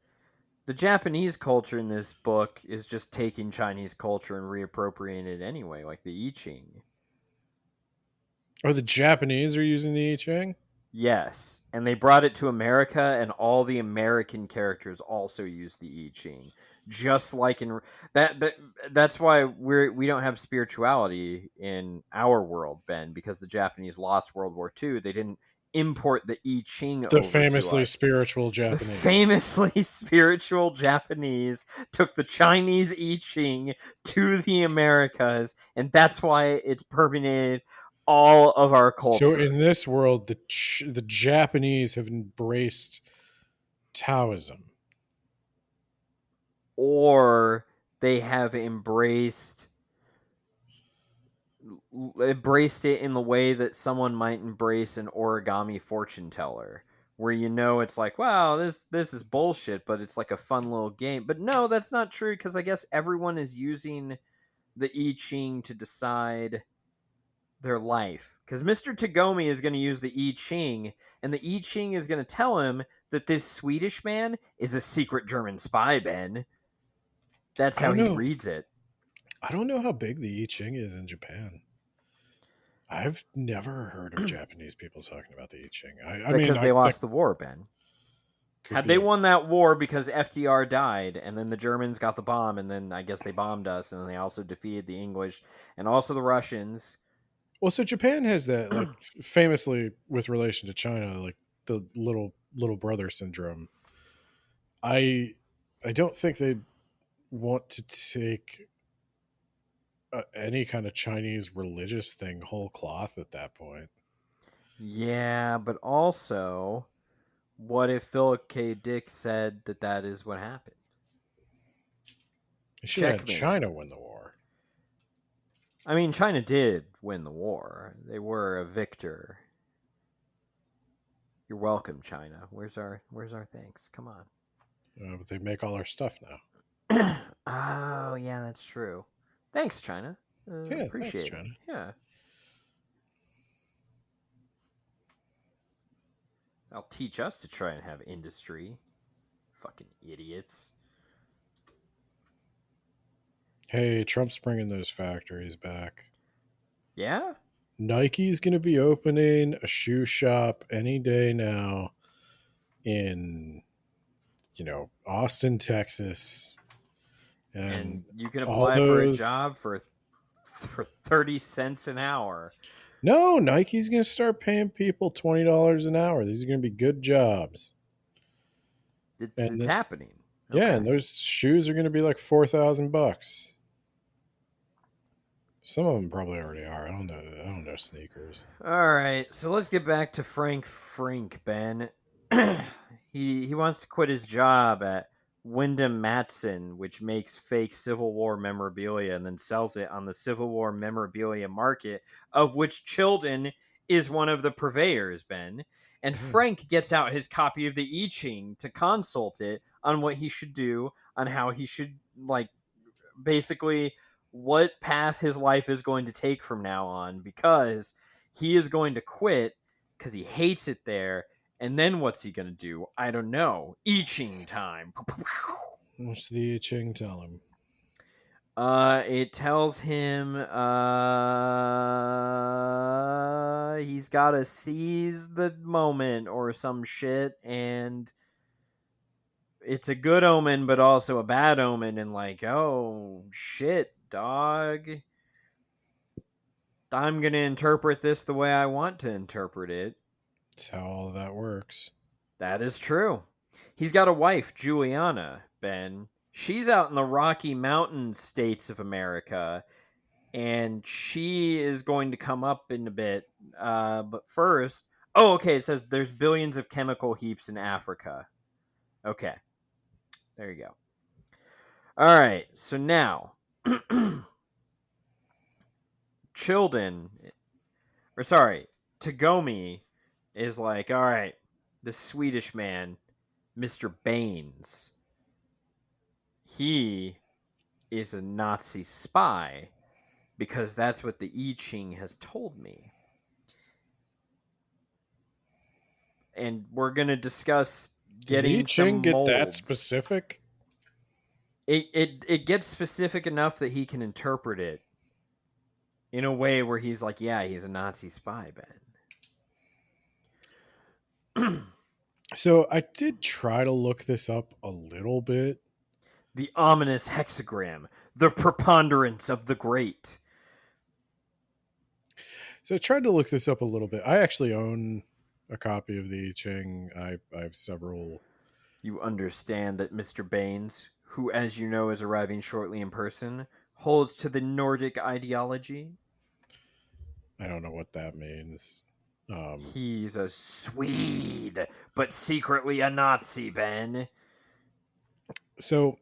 the Japanese culture in this book is just taking Chinese culture and reappropriating it anyway, like the I Ching. Or the Japanese are using the I Ching. Yes, and they brought it to America, and all the American characters also use the I Ching, just like in that. That's why we don't have spirituality in our world, Ben, because the Japanese lost World War II. They didn't import the I Ching The over to famously us. spiritual The Japanese. famously spiritual Japanese took the Chinese I Ching to the Americas, and that's why it's permeated all of our So culture. in this world, the Japanese have embraced Taoism. Or they have embraced it in the way that someone might embrace an origami fortune teller, where it's like, wow, this is bullshit, but it's like a fun little game. But no, that's not true, because I guess everyone is using the I Ching to decide their life, because Mr. Tagomi is going to use the I Ching, and the I Ching is going to tell him that this Swedish man is a secret German spy, Ben. That's I how don't he know. reads it. I don't know how big the I Ching is in Japan. I've never heard of Japanese people talking about the I Ching. I mean, Because they that lost the war, Ben. could Had they be. won that war because FDR died, and then the Germans got the bomb, and then I guess they bombed us, and then they also defeated the English and also the Russians. Well, so Japan has that, like, famously with relation to China, like the little brother syndrome. I I don't think they want to take any kind of Chinese religious thing whole cloth at that point. Yeah, but also, what if Philip K. Dick said that that is what happened? They should have had Checkmate. China win the war. I mean, China did win the war. They were a victor. You're welcome, China. Where's our thanks? Come on. But they make all our stuff now. Oh, yeah, that's true. Thanks, China. Yeah, thanks, Appreciate it. China. Yeah. They'll teach us to try and have industry. Fucking idiots. Hey, Trump's bringing those factories back. Yeah? Nike's going to be opening a shoe shop any day now in, Austin, Texas. And And you can all apply for a those. job for 30 cents an hour. No, Nike's going to start paying people $20 an hour. These are going to be good jobs. It's And happening. yeah, Okay. and those shoes are going to be like $4,000. Some of them probably already are. I don't know. I don't know sneakers. All right, so let's get back to Frank Frink, Ben. He wants to quit his job at Wyndham Matson, which makes fake Civil War memorabilia and then sells it on the Civil War memorabilia market, of which Chilton is one of the purveyors, Ben. And Frank gets out his copy of the I Ching to consult it on what he should do, on how he should, like, basically what path his life is going to take from now on, because he is going to quit because he hates it there. And then what's he going to do? I don't know. I Ching time. What's the I Ching tell him? It tells him he's got to seize the moment or some shit, and it's a good omen but also a bad omen, and like, oh shit, dog, I'm going to interpret this the way I want to interpret it. That's how all of that works. That is true. He's got a wife, Juliana, Ben. She's out in the Rocky Mountain states of America, and she is going to come up in a bit. But first, oh, okay, it says there's billions of chemical heaps in Africa. Okay, there you go. All right, so now, Childen, or sorry, Tagomi is like, all right, the Swedish man, Mr. Baines, he is a Nazi spy because that's what the I Ching has told me. And we're going to discuss Does the I getting some Ching get that molds. specific? It gets specific enough that he can interpret it in a way where he's like, yeah, he's a Nazi spy, Ben. So I did try to look this up a little bit. The ominous hexagram, the preponderance of the great. So I tried to look this up a little bit. I actually own a copy of the I Ching. I have several. You understand that Mr. Baines, who, as you know, is arriving shortly in person, holds to the Nordic ideology. I don't know what that means. He's a Swede, but secretly a Nazi, Ben. So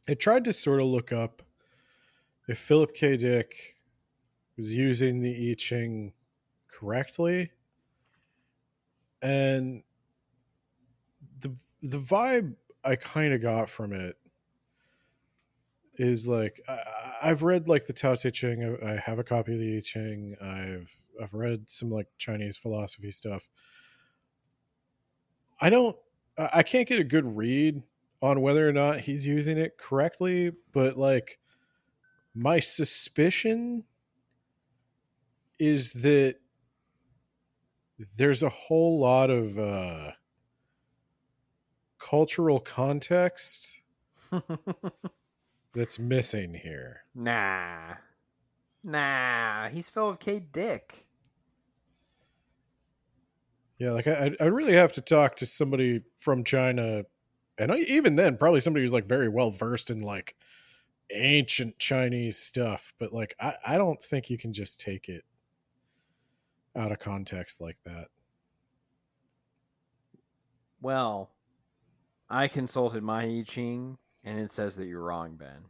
I tried to sort of look up if Philip K. Dick was using the I Ching correctly, and the vibe I kind of got from it is like I've read like the Tao Te Ching. I have a copy of the I Ching. I've read some like Chinese philosophy stuff. I can't get a good read on whether or not he's using it correctly, but like my suspicion is that there's a whole lot of cultural context that's missing here. Nah. Nah. He's Philip K. Dick. Yeah, like I really have to talk to somebody from China, and even then, probably somebody who's like very well versed in like ancient Chinese stuff. But like, I don't think you can just take it out of context like that. Well, I consulted my I Ching, and it says that you're wrong, Ben.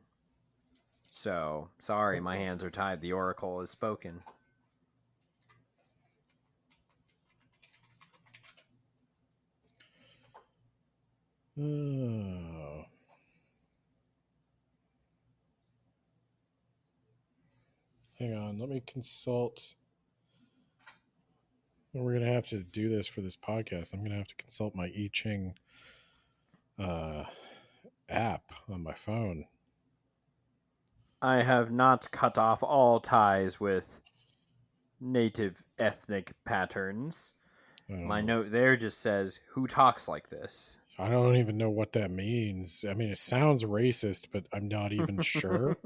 So, sorry, my hands are tied. The oracle has spoken. Oh. Hang on, let me consult. We're gonna have to do this for this podcast. I'm gonna have to consult my I Ching app on my phone. I have not cut off all ties with native ethnic patterns. I don't My know. note there just says, who talks like this? I don't even know what that means. I mean, it sounds racist, but I'm not even sure.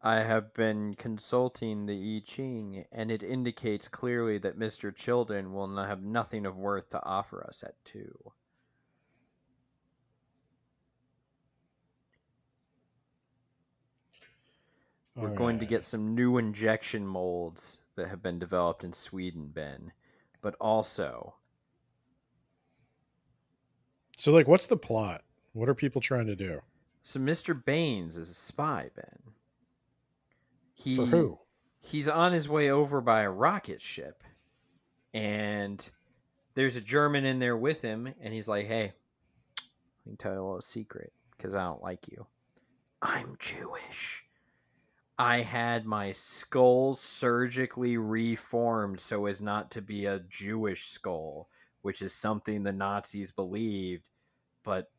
I have been consulting the I Ching, and it indicates clearly that Mr. Childen will have nothing of worth to offer us at 2. We're going to Okay. get some new injection molds that have been developed in Sweden, Ben. But also, So, like, what's the plot? What are people trying to do? so Mr. Baines is a spy, Ben. For He who? he's on his way over by a rocket ship, and there's a German in there with him, and he's like, "Hey, let me tell you a little secret, because I don't like you. I'm Jewish. I had my skull surgically reformed so as not to be a Jewish skull, which is something the Nazis believed, but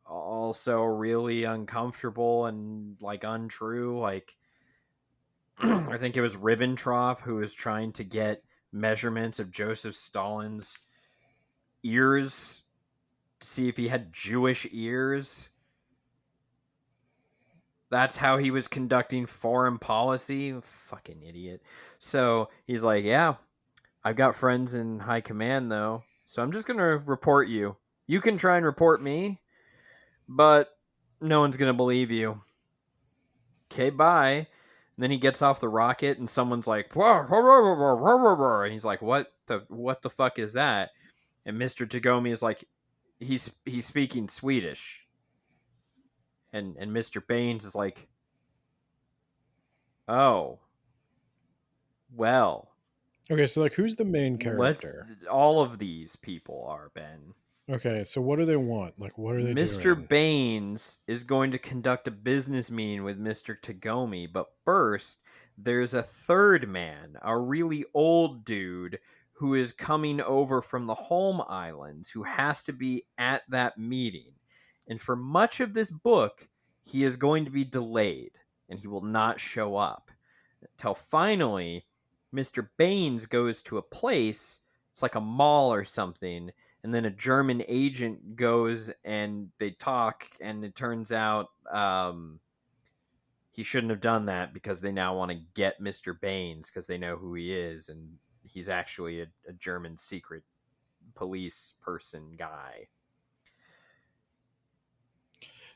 also really uncomfortable and like untrue. Like, I think it was Ribbentrop who was trying to get measurements of Joseph Stalin's ears to see if he had Jewish ears. That's how he was conducting foreign policy. Fucking idiot. So he's like, yeah, I've got friends in high command, though. So I'm just going to report you. You can try and report me, but no one's going to believe you. Okay, bye. And then he gets off the rocket, and someone's like, and he's like, what the fuck is that? And Mr. Tagomi is like, he's speaking Swedish. And Mr. Baines is like, oh, well, Okay, so like, who's the main let's character? all of these people are, Ben. Okay, so what do they want? Like, what are they Mr. doing? Baines is going to conduct a business meeting with Mr. Tagomi, but first there's a third man, a really old dude who is coming over from the home islands who has to be at that meeting. And for much of this book, he is going to be delayed and he will not show up until finally Mr. Baines goes to a place, it's like a mall or something, and then a German agent goes and they talk, and it turns out he shouldn't have done that because they now want to get Mr. Baines because they know who he is, and he's actually a German secret police person guy.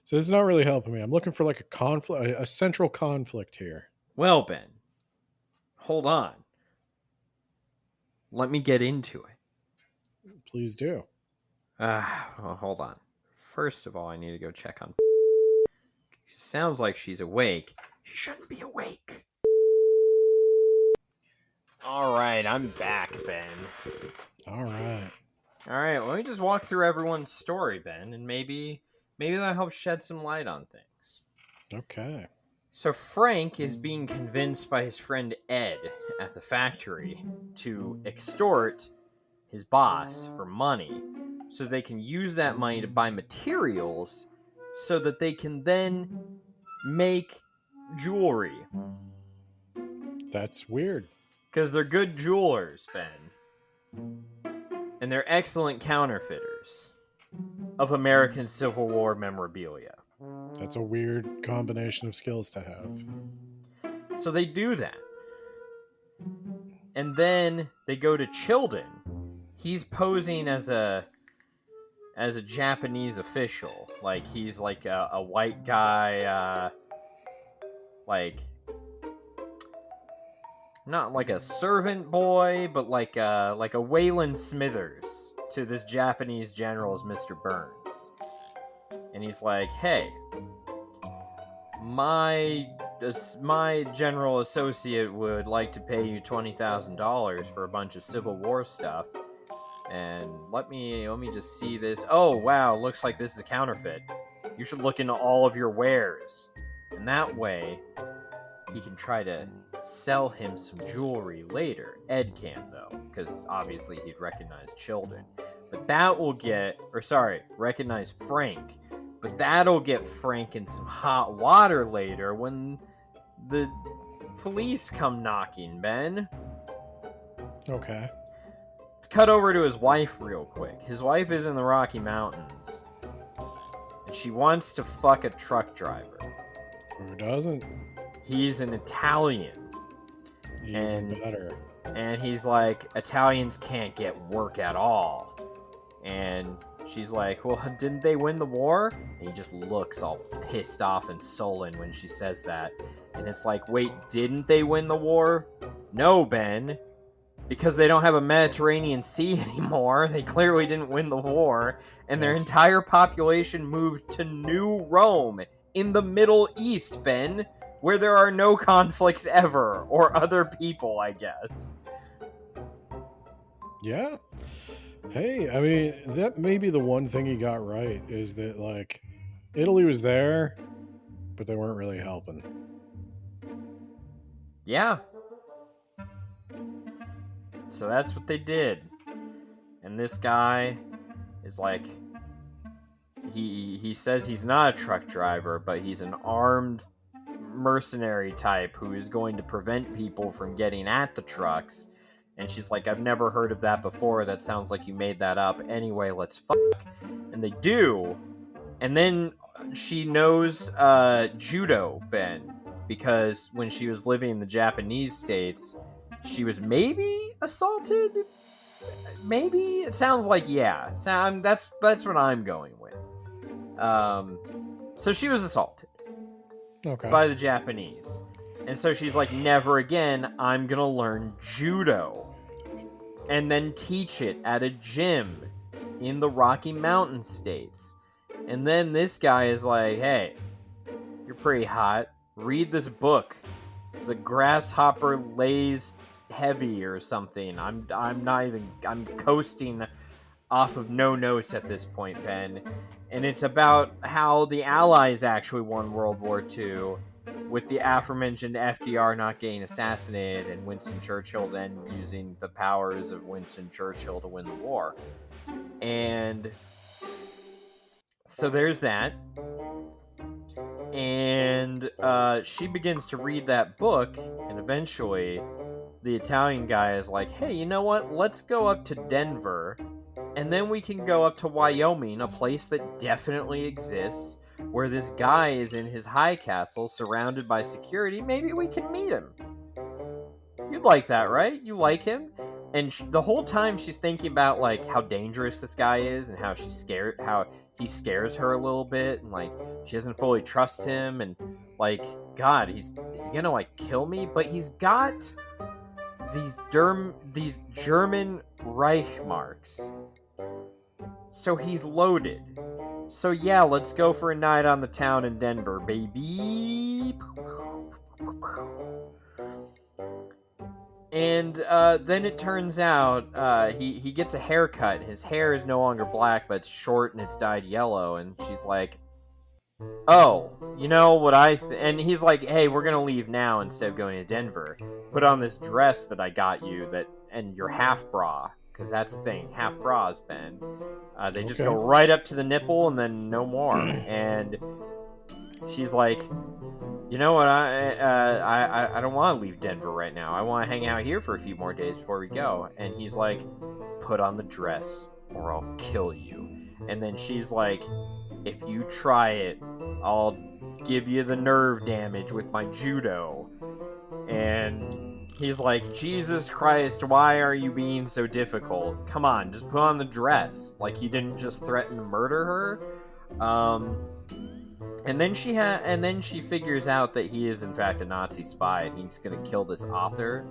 So this is not really helping me. I'm looking for like a conflict, a central conflict here. Well, Ben, hold on. Let me get into it. Please do. Well, hold on. First of all, I need to go check on. Sounds like she's awake. She shouldn't be awake. All right, I'm back, Ben. All right. All right, let me just walk through everyone's story, Ben, and maybe that helps shed some light on things. Okay. So Frank is being convinced by his friend Ed at the factory to extort his boss for money so they can use that money to buy materials so that they can then make jewelry. That's weird. Because they're good jewelers, Ben. And they're excellent counterfeiters of American Civil War memorabilia. That's a weird combination of skills to have. So they do that. And then they go to Childen. He's posing as a Japanese official. Like he's like a white guy, like not like a servant boy, but like a Waylon Smithers to this Japanese general as Mr. Burns. And he's like, hey, my general associate would like to pay you $20,000 for a bunch of Civil War stuff, and let me just see this. Oh wow, looks like this is a counterfeit. You should look into all of your wares, and that way he can try to sell him some jewelry later. Ed can't though, because obviously he'd recognize Childen. But that will recognize Frank. But that'll get Frank in some hot water later when the police come knocking, Ben. Okay. let's cut over to his wife real quick. His wife is in the Rocky Mountains, and she wants to fuck a truck driver. Who doesn't? He's an Italian. Even better. And he's like, Italians can't get work at all. And she's like, well, didn't they win the war? And he just looks all pissed off and sullen when she says that. And it's like, wait, didn't they win the war? No, Ben. Because they don't have a Mediterranean Sea anymore. They clearly didn't win the war. And their entire population moved to New Rome in the Middle East, Ben. Where there are no conflicts ever, or other people, I guess. Yeah. Hey, I mean, that may be the one thing he got right, is that, like, Italy was there, but they weren't really helping. Yeah. So that's what they did. And this guy is like, he says he's not a truck driver, but he's an armed mercenary type who is going to prevent people from getting at the trucks. And she's like, I've never heard of that before. That sounds like you made that up. Anyway, let's fuck. And they do. And then she knows judo, Ben, because when she was living in the Japanese states, she was maybe assaulted. Maybe it sounds like yeah. That's what I'm going with. So she was assaulted. Okay. By the Japanese. And so she's like, never again, I'm gonna learn judo. And then teach it at a gym in the Rocky Mountain states. And then this guy is like, hey, you're pretty hot. Read this book. The Grasshopper Lays Heavy or something. I'm coasting off of no notes at this point, Ben. And it's about how the Allies actually won World War II, with the aforementioned FDR not getting assassinated and Winston Churchill then using the powers of Winston Churchill to win the war. And so there's that. And she begins to read that book, and eventually the Italian guy is like, hey, you know what? Let's go up to Denver, and then we can go up to Wyoming, a place that definitely exists, where this guy is in his high castle, surrounded by security. Maybe we can meet him. You'd like that, right? You like him? And the whole time she's thinking about, like, how dangerous this guy is, and how he scares her a little bit, and, like, she doesn't fully trust him, and, like, God, is he gonna, like, kill me? But he's got these German Reich marks. So he's loaded. So yeah, let's go for a night on the town in Denver, baby. And then it turns out he gets a haircut. His hair is no longer black, but it's short and it's dyed yellow. And she's like, oh, you know what and he's like, hey, we're gonna leave now instead of going to Denver. Put on this dress that I got you, and your half bra, because that's the thing, half bras, Ben. They just go right up to the nipple and then no more. And she's like, you know what, I don't want to leave Denver right now. I want to hang out here for a few more days before we go. And he's like, put on the dress or I'll kill you. And then she's like, if you try it, I'll give you the nerve damage with my judo. And he's like, Jesus Christ, why are you being so difficult? Come on, just put on the dress. Like, he didn't just threaten to murder her. And then she figures out that he is in fact a Nazi spy, and he's gonna kill this author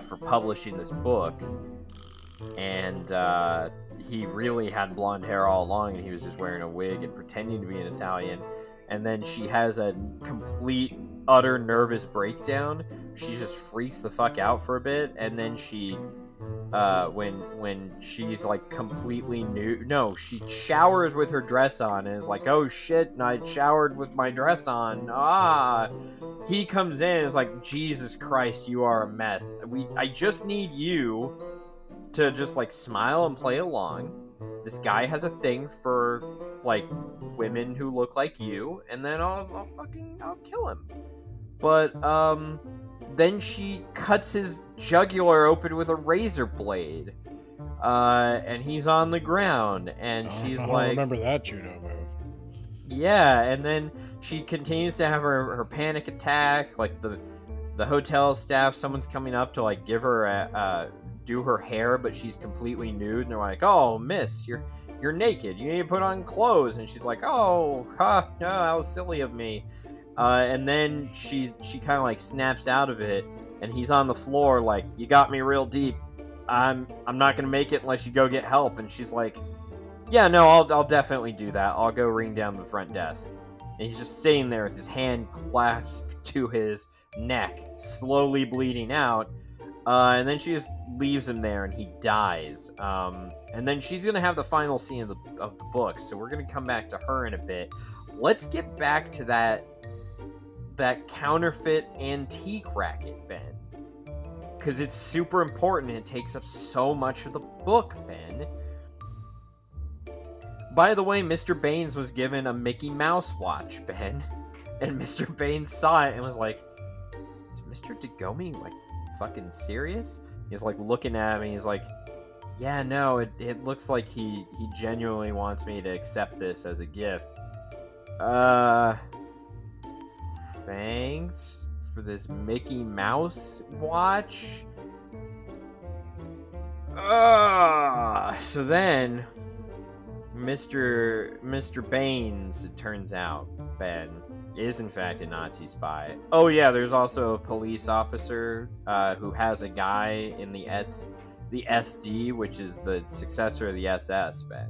for publishing this book. And he really had blonde hair all along, and he was just wearing a wig and pretending to be an Italian. And then she has a complete, utter nervous breakdown. She just freaks the fuck out for a bit, and then she, when she's like completely nude, no, she showers with her dress on, and is like, oh shit, and I showered with my dress on. He comes in and is like, Jesus Christ, you are a mess. I just need you to just like smile and play along. This guy has a thing for like women who look like you, and then I'll kill him. But then she cuts his jugular open with a razor blade, and he's on the ground, and she's I don't like, remember that judo move. yeah, and then she continues to have her panic attack. Like the hotel staff, someone's coming up to like give her do her hair, but she's completely nude, and they're like, "Oh, miss, you're naked. You need to put on clothes." And she's like, "Oh, no, that was silly of me." And then she kind of like snaps out of it, and he's on the floor like, "You got me real deep. I'm not gonna make it unless you go get help." And she's like, "Yeah, no, I'll definitely do that. I'll go ring down the front desk." And he's just sitting there with his hand clasped to his neck, slowly bleeding out. And then she just leaves him there, and he dies. And then she's gonna have the final scene of the book, so we're gonna come back to her in a bit. Let's get back to that counterfeit antique racket, Ben, because it's super important and it takes up so much of the book, Ben. By the way, Mr. Baines was given a Mickey Mouse watch, Ben, and Mr. Baines saw it and was like, "Is Mr. Dagommi like fucking serious?" He's like looking at me. He's like, "Yeah, no, it looks like he genuinely wants me to accept this as a gift. Thanks for this Mickey Mouse watch." So then Mr. Baines, it turns out, Ben, is in fact a Nazi spy. Oh yeah, there's also a police officer who has a guy in the SD, which is the successor of the SS, Ben.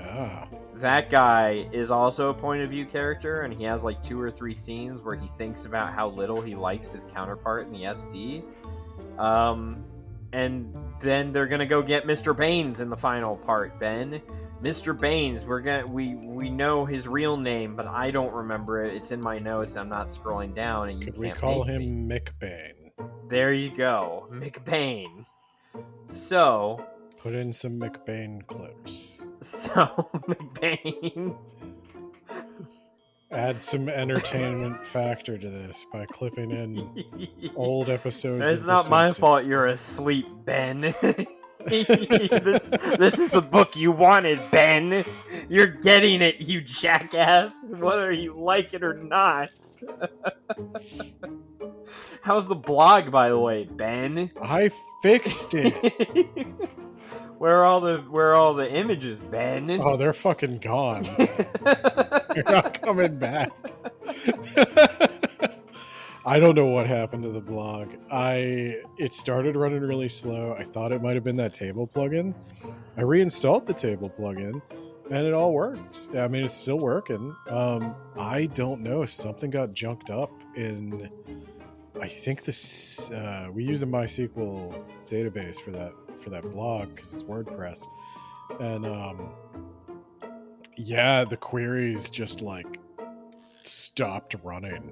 Ah. That guy is also a point of view character, and he has like 2 or 3 scenes where he thinks about how little he likes his counterpart in the SD. And then they're gonna go get Mr. Baines in the final part, Ben. Mr. Baines, we know his real name, but I don't remember it. It's in my notes. I'm not scrolling down, and you Could can't we call make him me. McBain? There you go, McBain. So Put in some McBain clips. McBain. Add some entertainment factor to this by clipping in old episodes. It's of not The my Simpsons. fault you're asleep, Ben. This is the book you wanted, Ben. You're getting it, you jackass, whether you like it or not. How's the blog, by the way, Ben? I fixed it. Where are all the images, Ben? Oh, they're fucking gone. They're not coming back. I don't know what happened to the blog. It started running really slow. I thought it might have been that table plugin. I reinstalled the table plugin, and it all worked. I mean, it's still working. I don't know. Something got junked up in. I think this. We use a MySQL database for that blog because it's WordPress, and yeah, the queries just like stopped running.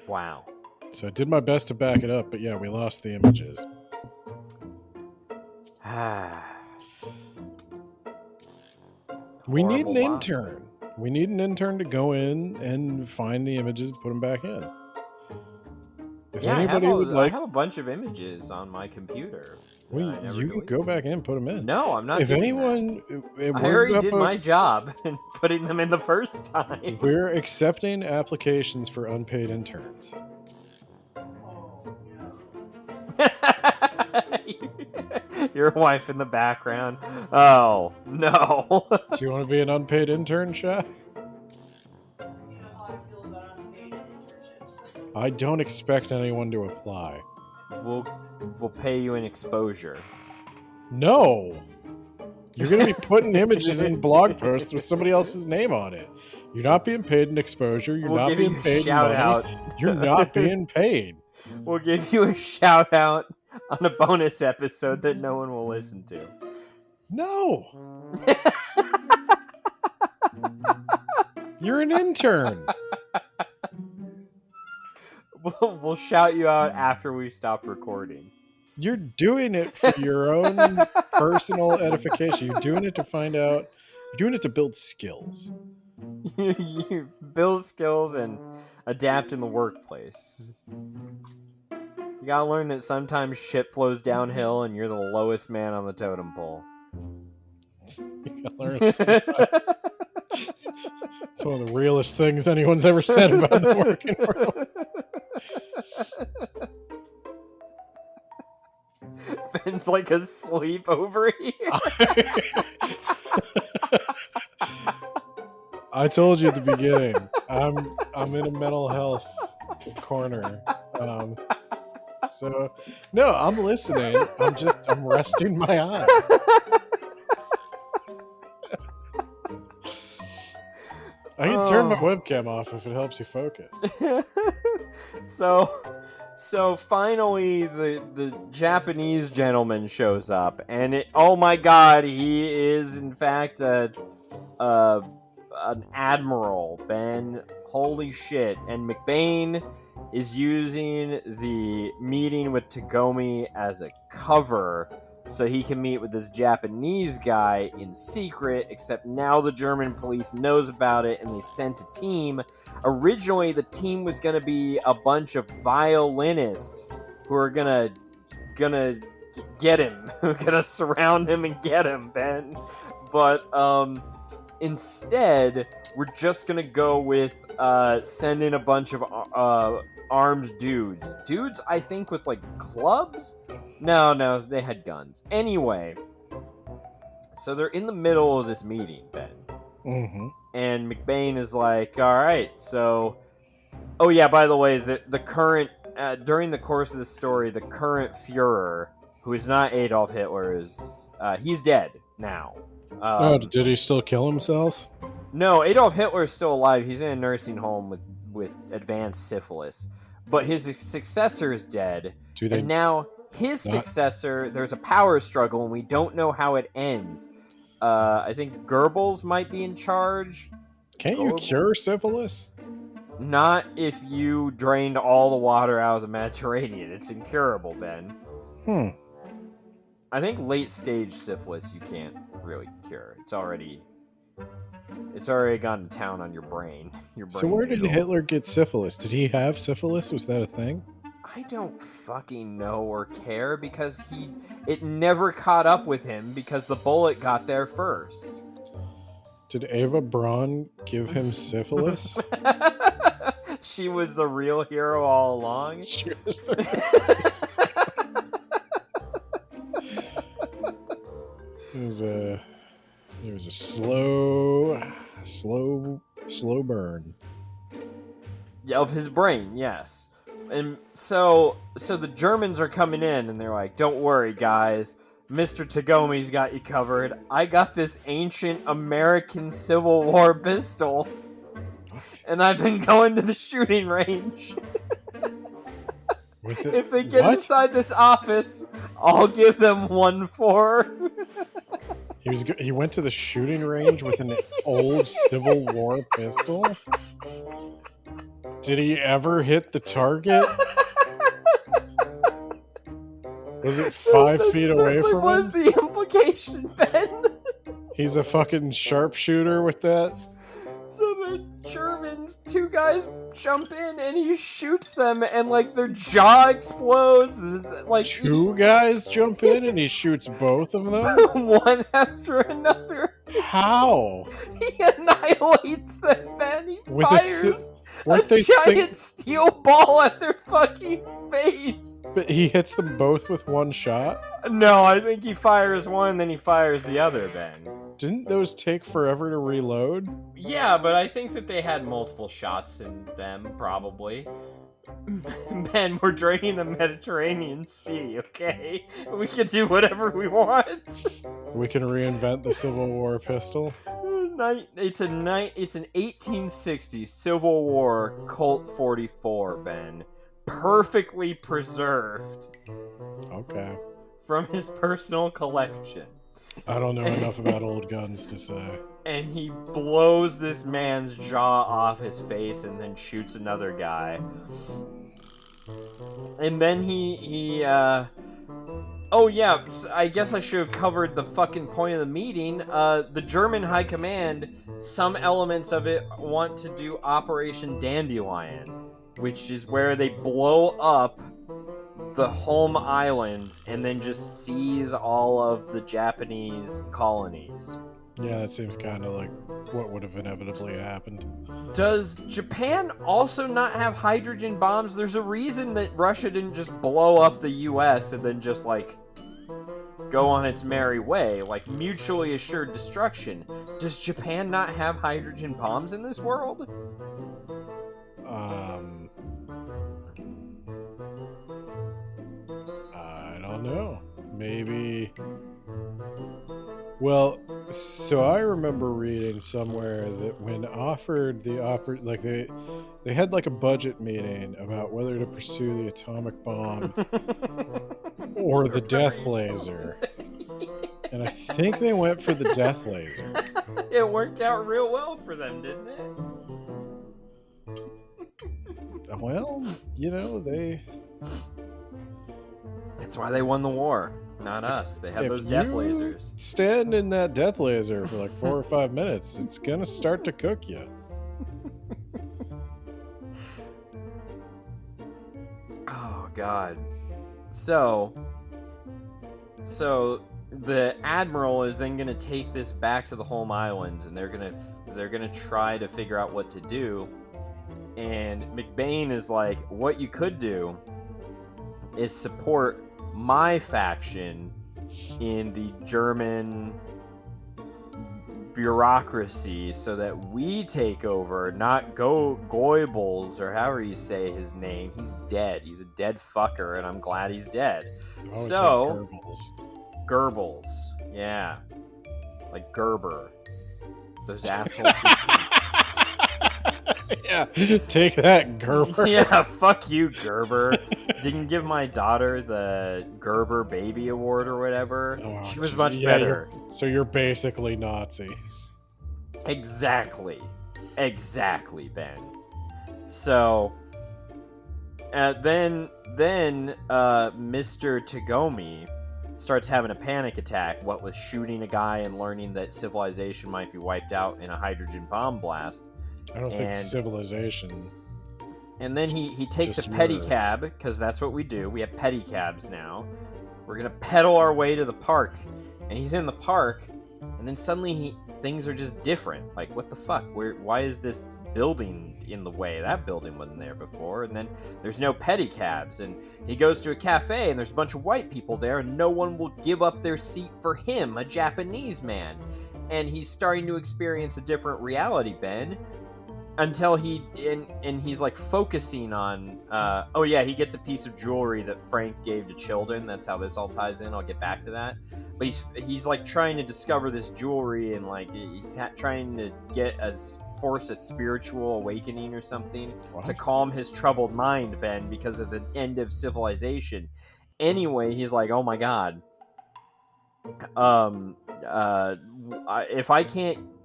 Wow. So I did my best to back it up, but yeah, we lost the images. We need an intern. We need an intern to go in and find the images and put them back in. If anybody would like, I have a bunch of images on my computer. well, you can go back in and put them in. No, I'm not. If doing anyone, that. I already did my job in putting them in the first time. We're accepting applications for unpaid interns. Your wife in the background. Oh no. Do you want to be an unpaid intern, Sha? You know how I feel about unpaid internships. I don't expect anyone to apply. We'll pay you an exposure. No. You're going to be putting images in blog posts with somebody else's name on it. You're not being paid an exposure. You're not being paid shout money. Out. You're not being paid. We'll give you a shout out on a bonus episode that no one will listen to. No. You're an intern. We'll shout you out after we stop recording. You're doing it for your own personal edification. You're doing it to find out. You're doing it to build skills. You build skills and adapt in the workplace. You gotta learn that sometimes shit flows downhill and you're the lowest man on the totem pole. You gotta learn sometime. It's one of the realest things anyone's ever said about the working world. Ben's like asleep over here. I told you at the beginning, I'm in a mental health corner. So no, I'm listening. I'm resting my eye. I can turn my webcam off if it helps you focus. So finally the Japanese gentleman shows up, and oh my god, he is in fact an admiral, Ben. Holy shit. And McBain is using the meeting with Tagomi as a cover so he can meet with this Japanese guy in secret, except now the German police knows about it and they sent a team. Originally, the team was going to be a bunch of violinists who are gonna get him, who are gonna surround him and get him, Ben. But instead, we're just gonna go with sending a bunch of armed dudes. Dudes, I think, with like clubs? No, they had guns. Anyway, so they're in the middle of this meeting, Ben. Mm-hmm. And McBain is like, alright, so... Oh yeah, by the way, the current... during the course of the story, the current Führer, who is not Adolf Hitler, is... he's dead now. Did he still kill himself? No, Adolf Hitler is still alive. He's in a nursing home with advanced syphilis. But his successor is dead. And now his successor, there's a power struggle, and we don't know how it ends. I think Goebbels might be in charge. Can't you cure syphilis? Not if you drained all the water out of the Mediterranean. It's incurable, Ben. I think late stage syphilis you can't really cure. It's already gone to town on your brain. So where did Hitler get syphilis? Did he have syphilis? Was that a thing? I don't fucking know or care because it never caught up with him because the bullet got there first. Did Eva Braun give him syphilis? She was the real hero all along. She was the It was a slow burn. Yeah, of his brain, yes. And so the Germans are coming in, and they're like, "Don't worry, guys. Mr. Tagomi's got you covered. I got this ancient American Civil War pistol, and I've been going to the shooting range. If they get inside this office, I'll give them 1-4." He went to the shooting range with an old Civil War pistol? Did he ever hit the target? Was it 5 feet away from him? Was the implication, Ben? He's a fucking sharpshooter with that? So the Germans, 2 guys jump in and he shoots them and like their jaw explodes. Like 2 guys jump in and he shoots both of them? One after another. How? He annihilates them, Ben. He fires a giant steel ball at their fucking face. But he hits them both with one shot? No, I think he fires one, then he fires the other, Ben. Didn't those take forever to reload? Yeah, but I think that they had multiple shots in them, probably. Ben, we're draining the Mediterranean Sea, okay? We can do whatever we want. We can reinvent the Civil War pistol. It's an 1860s Civil War Colt 44, Ben. Perfectly preserved. Okay. From his personal collection. I don't know enough about old guns to say. And he blows this man's jaw off his face and then shoots another guy. And then oh yeah, I guess I should have covered the fucking point of the meeting. The German High Command, some elements of it want to do Operation Dandelion, which is where they blow up the home islands and then just seize all of the Japanese colonies. Yeah, that seems kind of like what would have inevitably happened. Does Japan also not have hydrogen bombs? There's a reason that Russia didn't just blow up the US and then just, like, go on its merry way, like mutually assured destruction. Does Japan not have hydrogen bombs in this world? I don't know. Maybe. Well, so I remember reading somewhere that when offered the like they had like a budget meeting about whether to pursue the atomic bomb or the death laser. And I think they went for the death laser. It worked out real well for them, didn't it? Well, you know, That's why they won the war, not us. They had if those death you lasers. stand in that death laser for like 4 or 5 minutes, it's gonna start to cook you. Oh God. So the admiral is then gonna take this back to the home islands, and they're gonna try to figure out what to do. And McBain is like, what you could do is support my faction in the German bureaucracy so that we take over, not Goebbels, or however you say his name. He's dead. He's a dead fucker, and I'm glad he's dead. I've always So, had Goebbels. Yeah. Like Gerber. Those assholes. Yeah, take that, Gerber. Yeah, fuck you, Gerber. Didn't give my daughter the Gerber Baby Award or whatever. Oh, she was geez. much Yeah, better. So you're basically Nazis. Exactly, Ben. So, then Mr. Tagomi starts having a panic attack. What with shooting a guy and learning that civilization might be wiped out in a hydrogen bomb blast. I don't think civilization. And then he takes a just pedicab, because that's what we do. We have pedicabs now. We're going to pedal our way to the park. And he's in the park, and then suddenly things are just different. Like, what the fuck? Why is this building in the way? That building wasn't there before. And then there's no pedicabs. And he goes to a cafe, and there's a bunch of white people there, and no one will give up their seat for him, a Japanese man. And he's starting to experience a different reality, Ben. Until he's like focusing on he gets a piece of jewelry that Frank gave to children. That's how this all ties in. I'll get back to that. But he's like trying to discover this jewelry, and like he's trying to force a spiritual awakening or something to calm his troubled mind, Ben, because of the end of civilization. Anyway, he's like, oh my God.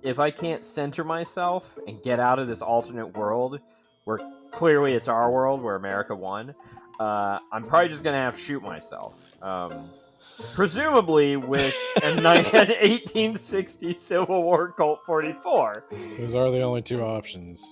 If I can't center myself and get out of this alternate world, where clearly it's our world, where America won, I'm probably just gonna have to shoot myself. Presumably with an 1860 Civil War Colt 44. Those are the only two options.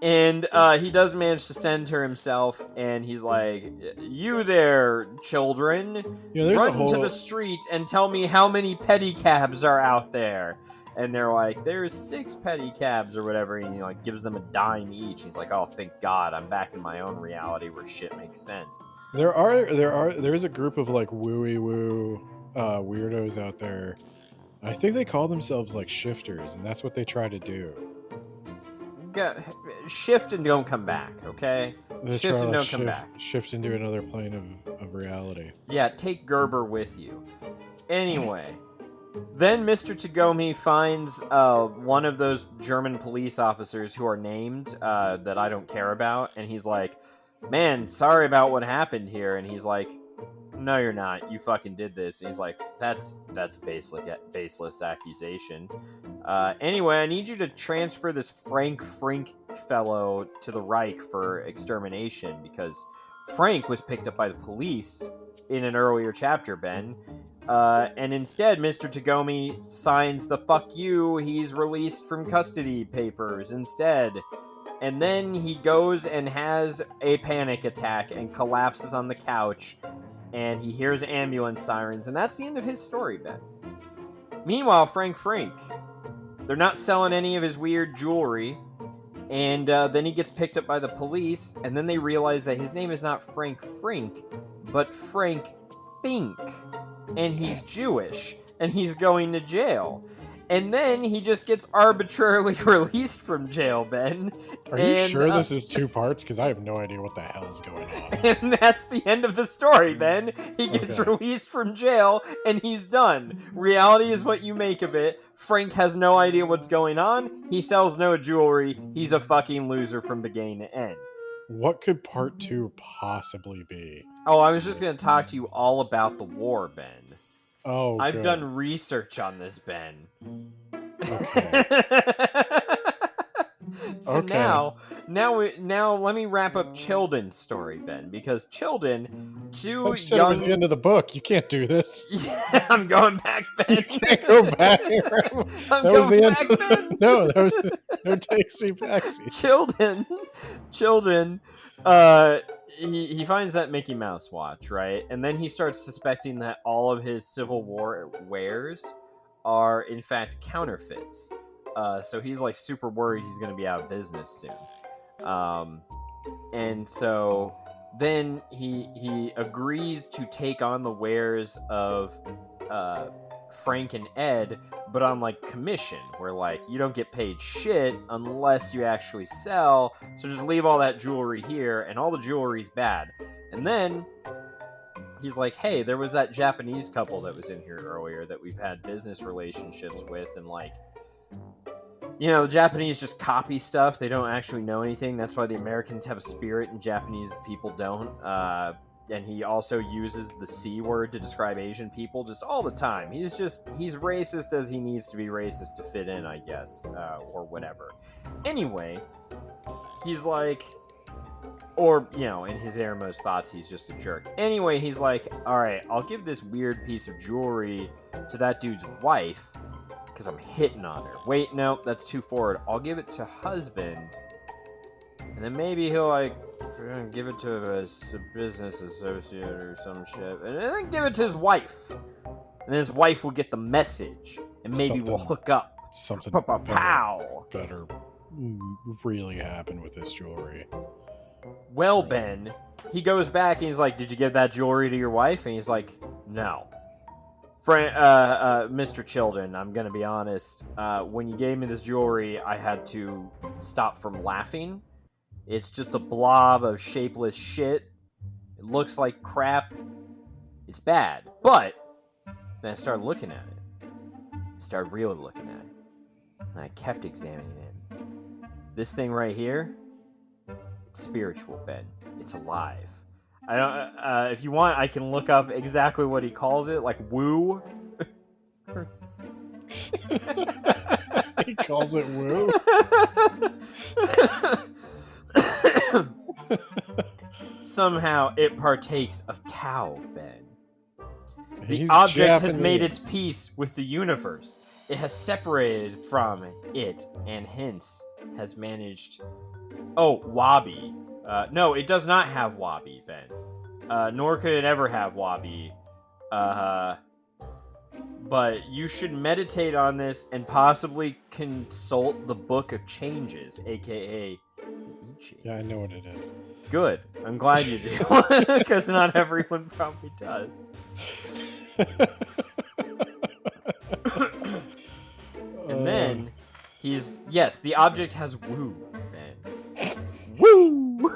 And he does manage to center himself, and he's like, you there, children, run to the street and tell me how many pedicabs are out there. And they're like, there's 6 pedicabs or whatever, and he like gives them a dime each. He's like, oh, thank God, I'm back in my own reality where shit makes sense. There's a group of like wooey woo weirdos out there. I think they call themselves like shifters, and that's what they try to do. Shift and don't come back, okay? Shift and don't come back. Shift into another plane of reality. Yeah, take Gerber with you. Anyway, then Mr. Tagomi finds one of those German police officers who are named that I don't care about, and he's like, man, sorry about what happened here. And he's like, no, you're not. You fucking did this. And he's like, that's baseless accusation. Anyway, I need you to transfer this Frank Frink fellow to the Reich for extermination, because Frank was picked up by the police in an earlier chapter, Ben. And instead, Mr. Tagomi signs the fuck you, he's released from custody papers instead. And then he goes and has a panic attack and collapses on the couch and he hears ambulance sirens, and that's the end of his story, Ben. Meanwhile, Frank, they're not selling any of his weird jewelry, and then he gets picked up by the police, and then they realize that his name is not Frank Frink, but Frank Fink, and he's Jewish, and he's going to jail. And then he just gets arbitrarily released from jail, Ben. Are you sure this is 2 parts? Because I have no idea what the hell is going on. And that's the end of the story, Ben. He gets released from jail, and he's done. Reality is what you make of it. Frank has no idea what's going on. He sells no jewelry. He's a fucking loser from beginning to end. What could part 2 possibly be? Oh, I was just going to talk to you all about the war, Ben. Oh, I've good. done research on this, Ben. Okay. So Okay. now let me wrap up Childen's story, Ben, because Childen, I said it was the end of the book. You can't do this. Yeah, I'm going back, Ben. You can't go back. I'm That was going the back, end. Ben. No, that was no takesy backsies. Childen, he finds that Mickey Mouse watch, right? And then he starts suspecting that all of his Civil War wares are in fact counterfeits. So he's like super worried he's going to be out of business soon. And so then he agrees to take on the wares of Frank and Ed, but on like commission, where like you don't get paid shit unless you actually sell. So just leave all that jewelry here, and all the jewelry's bad. And then he's like, hey, there was that Japanese couple that was in here earlier that we've had business relationships with, and like, you know, the Japanese just copy stuff. They don't actually know anything. That's why the Americans have a spirit and Japanese people don't. And he also uses the C word to describe Asian people just all the time. He's racist as he needs to be racist to fit in, I guess, or whatever. Anyway, he's like, or, you know, in his innermost thoughts, he's just a jerk. Anyway, he's like, all right, I'll give this weird piece of jewelry to that dude's wife, because I'm hitting on her. Wait, no, that's too forward. I'll give it to husband, and then maybe he'll, like, give it to a business associate or some shit, and then give it to his wife. And his wife will get the message, and maybe we'll hook up. Something Pow! better really happened with this jewelry. Well, Ben, he goes back and he's like, did you give that jewelry to your wife? And he's like, no. Mr. Childen, I'm gonna be honest. When you gave me this jewelry, I had to stop from laughing. It's just a blob of shapeless shit. It looks like crap. It's bad. But then I started looking at it. Started really looking at it. And I kept examining it. This thing right here, it's spiritual, Ben. It's alive. I don't. If you want, I can look up exactly what he calls it, like woo. He calls it woo. Somehow it partakes of Tao, Ben. The He's object Japanese. has made its peace with the universe. It has separated from it, and hence has managed. Oh, Wabi. No, it does not have Wabi, Ben. Nor could it ever have Wabi. But you should meditate on this and possibly consult the Book of Changes, aka the I Ching. Yeah, I know what it is. Good. I'm glad you do, because not everyone probably does. And then yes, the object has woo, man. Woo!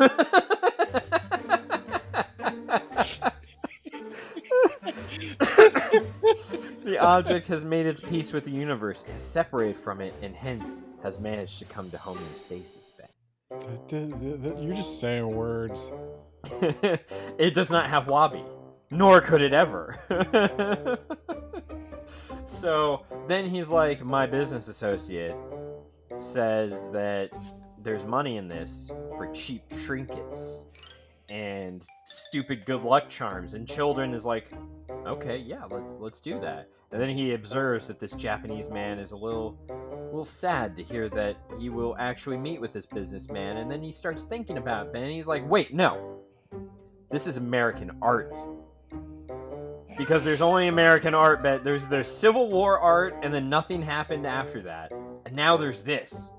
The object has made its peace with the universe, is separated from it, and hence has managed to come to homeostasis, Ben. You're just saying words. It does not have Wabi, nor could it ever. So then he's like, my business associate says that there's money in this for cheap trinkets and stupid good luck charms, and Children is like, okay, yeah, let's do that. And then he observes that this Japanese man is a little sad to hear that he will actually meet with this businessman, and then he starts thinking about it, and he's like, wait, no, this is American art. Because there's only American art, but there's Civil War art, and then nothing happened after that. And now there's this.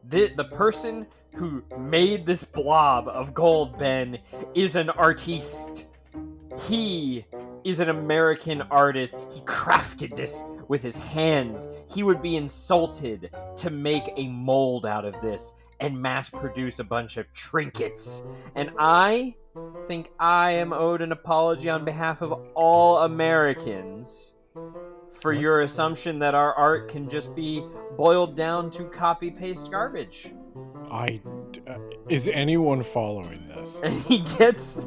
The person who made this blob of gold, Ben, is an artiste. He is an American artist. He crafted this with his hands. He would be insulted to make a mold out of this and mass produce a bunch of trinkets. And I think I am owed an apology on behalf of all Americans for What? your assumption that our art can just be boiled down to copy-paste garbage. Is anyone following this? And he gets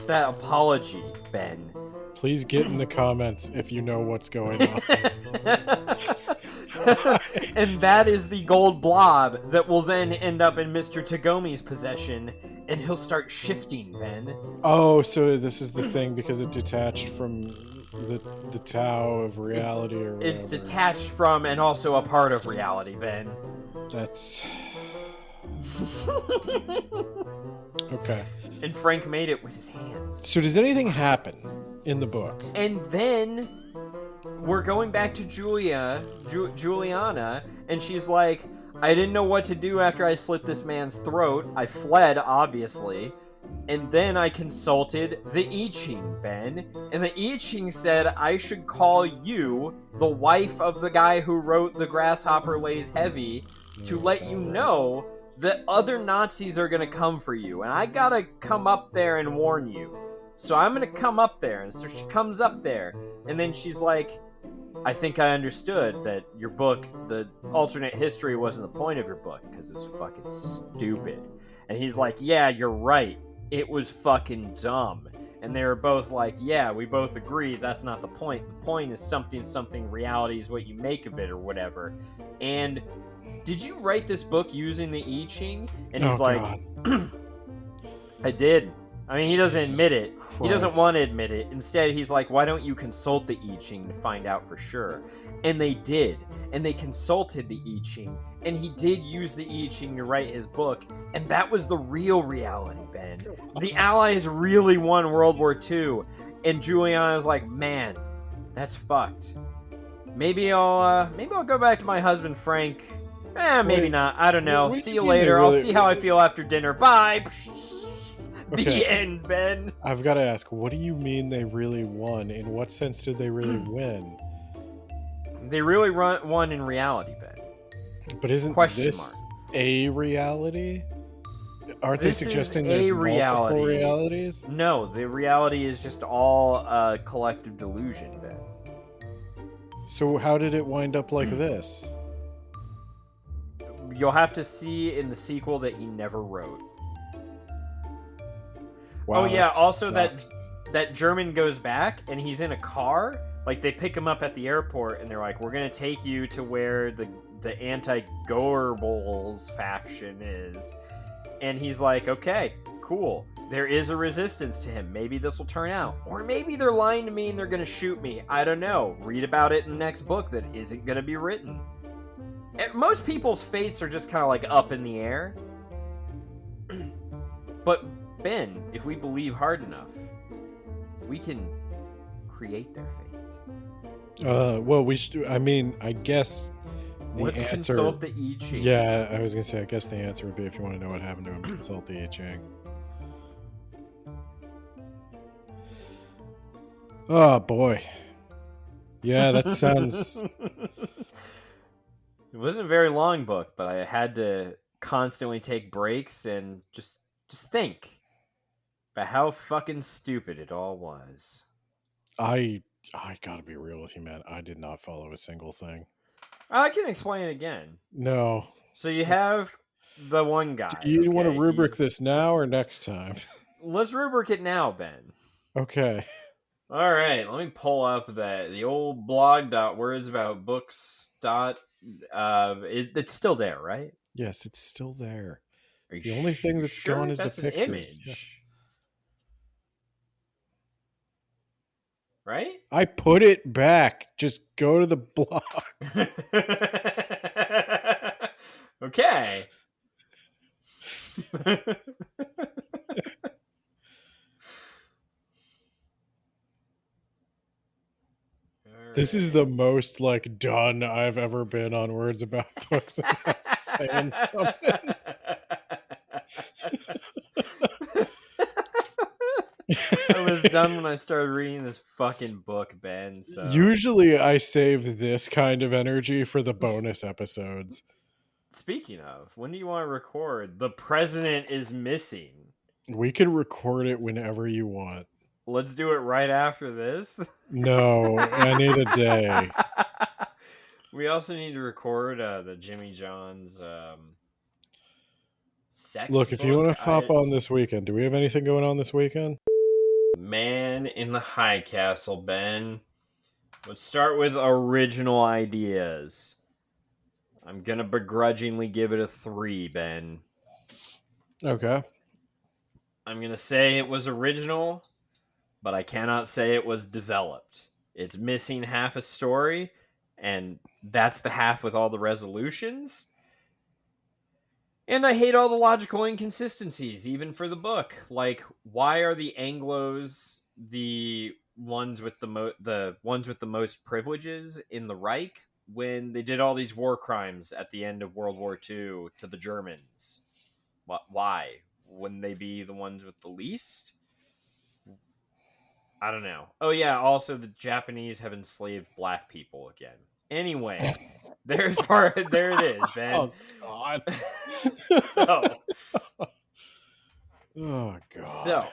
that apology, Ben. Please get in the comments if you know what's going on. And that is the gold blob that will then end up in Mr. Tagomi's possession, and he'll start shifting, Ben. Oh, so this is the thing because it detached from the Tao of reality or whatever. It's detached from and also a part of reality, Ben. That's... Okay. And Frank made it with his hands. So does anything happen in the book? And then we're going back to Juliana, and she's like, I didn't know what to do after I slit this man's throat. I fled, obviously. And then I consulted the I Ching, Ben. And the I Ching said I should call you, the wife of the guy who wrote The Grasshopper Lays Heavy, to let you know that other Nazis are gonna come for you. And I gotta come up there and warn you. So I'm gonna come up there. And so she comes up there. And then she's like, I think I understood that your book, the alternate history, wasn't the point of your book, because it was fucking stupid. And he's like, yeah, you're right. It was fucking dumb. And they were both like, yeah, we both agree that's not the point. The point is something, reality is what you make of it or whatever. And did you write this book using the I Ching? And he's like, I did. I mean, he doesn't admit it. He doesn't want to admit it. Instead, he's like, why don't you consult the I Ching to find out for sure? And they did. And they consulted the I Ching. And he did use the I Ching to write his book. And that was the real reality, Ben. The Allies really won World War II. And Juliana's like, man, that's fucked. Maybe I'll go back to my husband, Frank. Maybe not. I don't know. See you later. I'll see how I feel after dinner. Bye. The end, Ben. I've got to ask, what do you mean they really won? In what sense did they really win? They really won in reality, Ben. But isn't this a reality? Aren't they suggesting there's multiple realities? No, the reality is just all a collective delusion, Ben. So how did it wind up like this? You'll have to see in the sequel that he never wrote. Wow, oh yeah, also that German goes back and he's in a car. Like they pick him up at the airport and they're like, we're gonna take you to where the anti-Goebbels faction is. And he's like, okay, cool. There is a resistance to him. Maybe this will turn out. Or maybe they're lying to me and they're gonna shoot me. I don't know. Read about it in the next book that isn't gonna be written. Most people's fates are just kind of like up in the air. But Ben, if we believe hard enough, we can create their fate. Well, we should. I mean, I guess Let's consult the I Ching. Yeah, I was gonna say. I guess the answer would be, if you want to know what happened to him, consult the I Ching. Oh boy. Yeah, that sounds. It wasn't a very long book, but I had to constantly take breaks and just think about how fucking stupid it all was. I gotta be real with you, man. I did not follow a single thing. I can explain it again. No. So you have the one guy. Do you want to rubric this now or next time? Let's rubric it now, Ben. Okay. All right, let me pull up the old blog.wordsaboutbooks. It's still there, right? Yes, it's still there. The only thing that's gone is the pictures. An image. Yeah. Right? I put it back. Just go to the blog. Okay. This is the most like done I've ever been on words about books and saying something. I was done when I started reading this fucking book, Ben. So Usually I save this kind of energy for the bonus episodes. speaking of, when do you want to record? The president is missing. We can record it whenever you want. Let's do it right after this. No, I need a day. We also need to record the Jimmy John's sex Look, if you book. want to hop on this weekend, do we have anything going on this weekend? Man in the High Castle, Ben. Let's start with original ideas. I'm gonna begrudgingly give it a 3, Ben. Okay. I'm gonna say it was original, but I cannot say it was developed. It's missing half a story, and that's the half with all the resolutions. And I hate all the logical inconsistencies, even for the book. Like, why are the Anglos the ones with the ones with the most privileges in the Reich when they did all these war crimes at the end of World War II to the Germans? Why wouldn't they be the ones with the least? I don't know. Oh yeah, also the Japanese have enslaved black people again. Anyway, there it is, Ben. Oh God. So, oh God. So,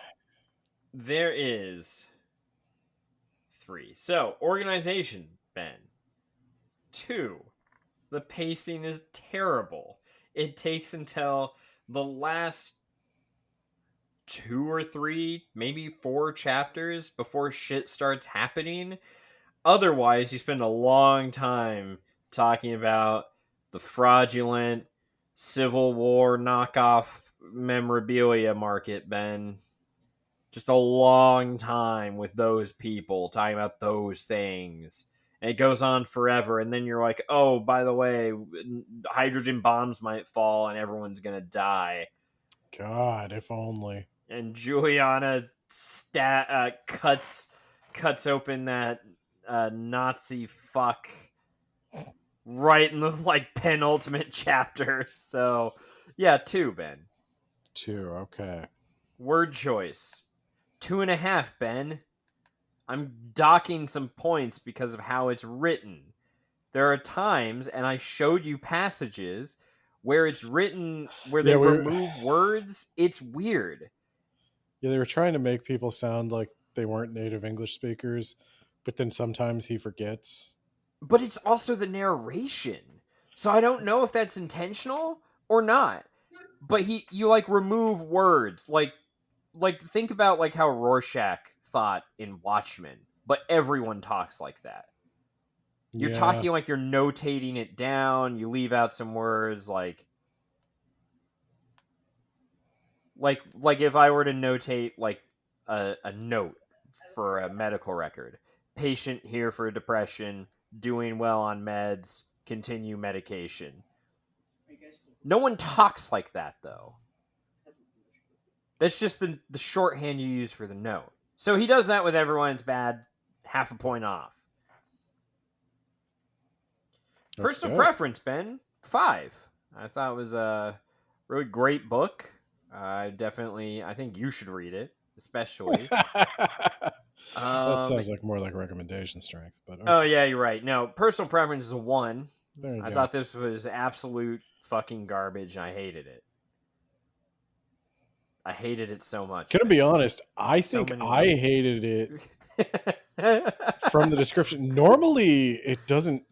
there is 3. So, organization, Ben. 2. The pacing is terrible. It takes until the last 2 or 3, maybe 4 chapters before shit starts happening. Otherwise, you spend a long time talking about the fraudulent Civil War knockoff memorabilia market, Ben. Just a long time with those people talking about those things. And it goes on forever. And then you're like, oh, by the way, hydrogen bombs might fall and everyone's going to die. God, if only. And Juliana cuts open that Nazi fuck right in the like penultimate chapter. So, yeah, 2, Ben. 2, okay. Word choice. 2.5, Ben. I'm docking some points because of how it's written. There are times, and I showed you passages, where it's written, where they remove words. It's weird. Yeah, they were trying to make people sound like they weren't native English speakers, but then sometimes he forgets. But it's also the narration. So I don't know if that's intentional or not. But you like remove words. Like think about like how Rorschach thought in Watchmen, but everyone talks like that. You're talking like you're notating it down, you leave out some words like if I were to notate like a note for a medical record. Patient here for depression, doing well on meds, continue medication. No one talks like that, though. That's just the shorthand you use for the note. So he does that with everyone. It's bad. Half a point off. Okay. Personal preference, Ben. 5. I thought it was a really great book. I think you should read it, especially. That sounds like more like recommendation strength. But okay. Oh yeah, you're right. No, personal preference is a 1. I thought this was absolute fucking garbage, and I hated it. I hated it so much. Can I be honest? I think I hated it from the description. Normally, it doesn't.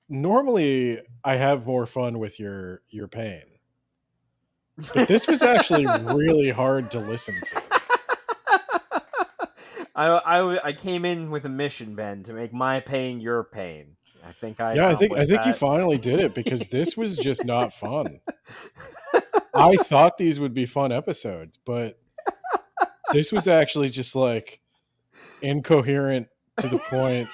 Normally, I have more fun with your pain. But this was actually really hard to listen to. I came in with a mission, Ben, to make my pain your pain. I think I think you finally did it, because this was just not fun. I thought these would be fun episodes, but this was actually just like incoherent to the point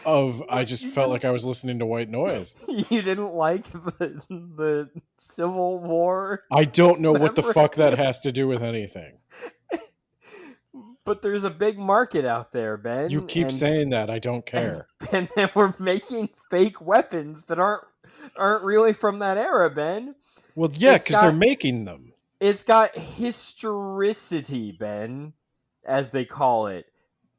of I just felt like I was listening to white noise. You didn't like the Civil War? I don't know what the fuck that has to do with anything. But there's a big market out there, Ben. You keep saying that. I don't care. And then we're making fake weapons that aren't really from that era, Ben. Well, yeah, It's because they're got- making them. It's got historicity, Ben, as they call it.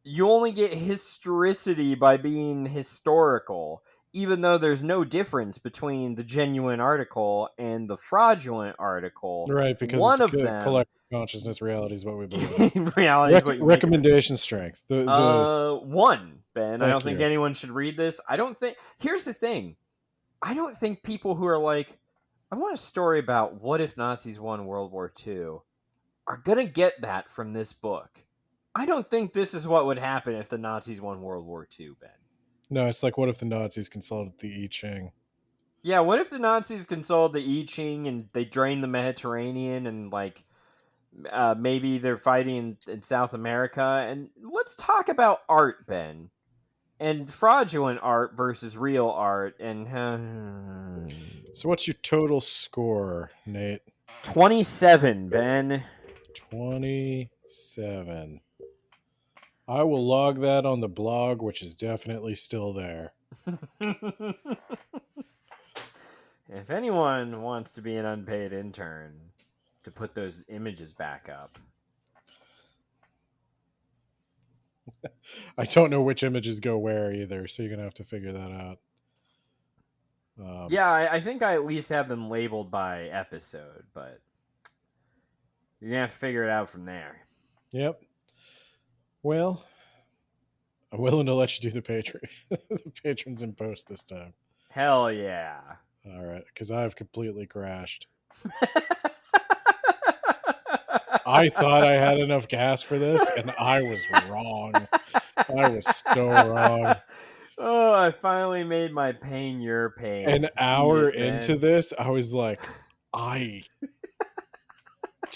You only get historicity by being historical, even though there's no difference between the genuine article and the fraudulent article. Right, because one it's of them, collective consciousness reality is what we believe it is. reality is what you make of it. Recommendation strength. One, Ben. I Thank don't think you. anyone should read this. I don't think. Here's the thing. I don't think people who are like, I want a story about what if Nazis won World War II, are gonna get that from this book. I don't think this is what would happen if the Nazis won World War II, Ben. No, it's like, what if the Nazis consulted the I Ching? Yeah, what if the Nazis consoled the I Ching and they drained the Mediterranean and like maybe they're fighting in South America? And let's talk about art, Ben, and fraudulent art versus real art. And So what's your total score, Nate? 27, Ben. 27. I will log that on the blog, which is definitely still there. If anyone wants to be an unpaid intern to put those images back up. I don't know which images go where either, so you're going to have to figure that out. Yeah, I think I at least have them labeled by episode, but you're going to have to figure it out from there. Yep. Well, I'm willing to let you do the the patrons in post this time. Hell yeah. All right, because I've completely crashed. I thought I had enough gas for this, and I was wrong. I was so wrong. Oh, I finally made my pain your pain. An hour into this, I was like, I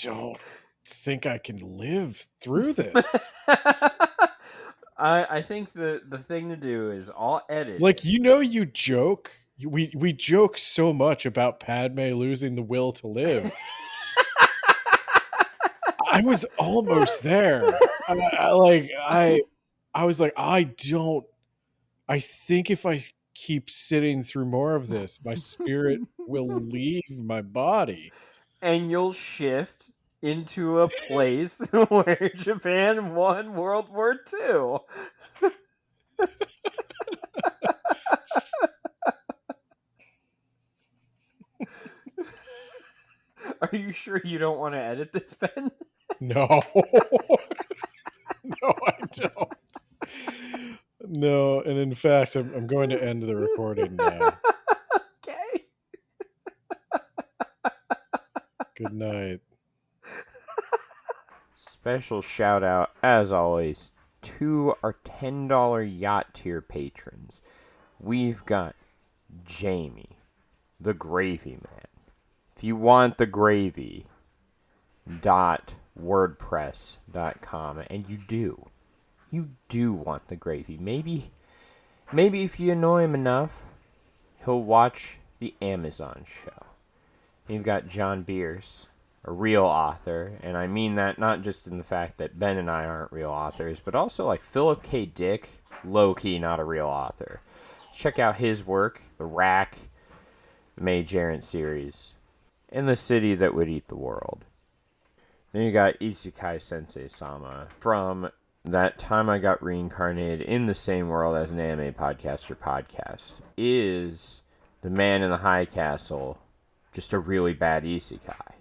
don't think I can live through this. I think the thing to do is I'll edit. Like, you joke. We joke so much about Padme losing the will to live. I was almost there. I was like, I think if I keep sitting through more of this, my spirit will leave my body. And you'll shift into a place where Japan won World War II. Are you sure you don't want to edit this, Ben? No. No, I don't. No, and in fact, I'm going to end the recording now. Okay. Good night. Special shout out, as always, to our $10 yacht tier patrons. We've got Jamie, the Gravy Man. If you want the gravy, .wordpress.com, and you do want the gravy. Maybe if you annoy him enough, he'll watch the Amazon show. You've got John Bierce, a real author, and I mean that not just in the fact that Ben and I aren't real authors, but also like Philip K. Dick, low-key not a real author. Check out his work, The Rack, the Mage Errant series, and The City That Would Eat the World. Then you got Isekai Sensei Sama. From That Time I Got Reincarnated in the Same World as an Anime Podcaster podcast. Is The Man in the High Castle just a really bad isekai?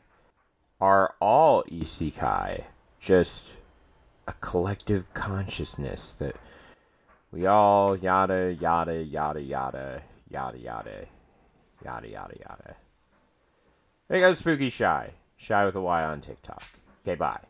Are all isekai just a collective consciousness that we all yada yada yada yada yada yada yada yada yada? There you go, Spooky Shy with a Y on TikTok. Okay, bye.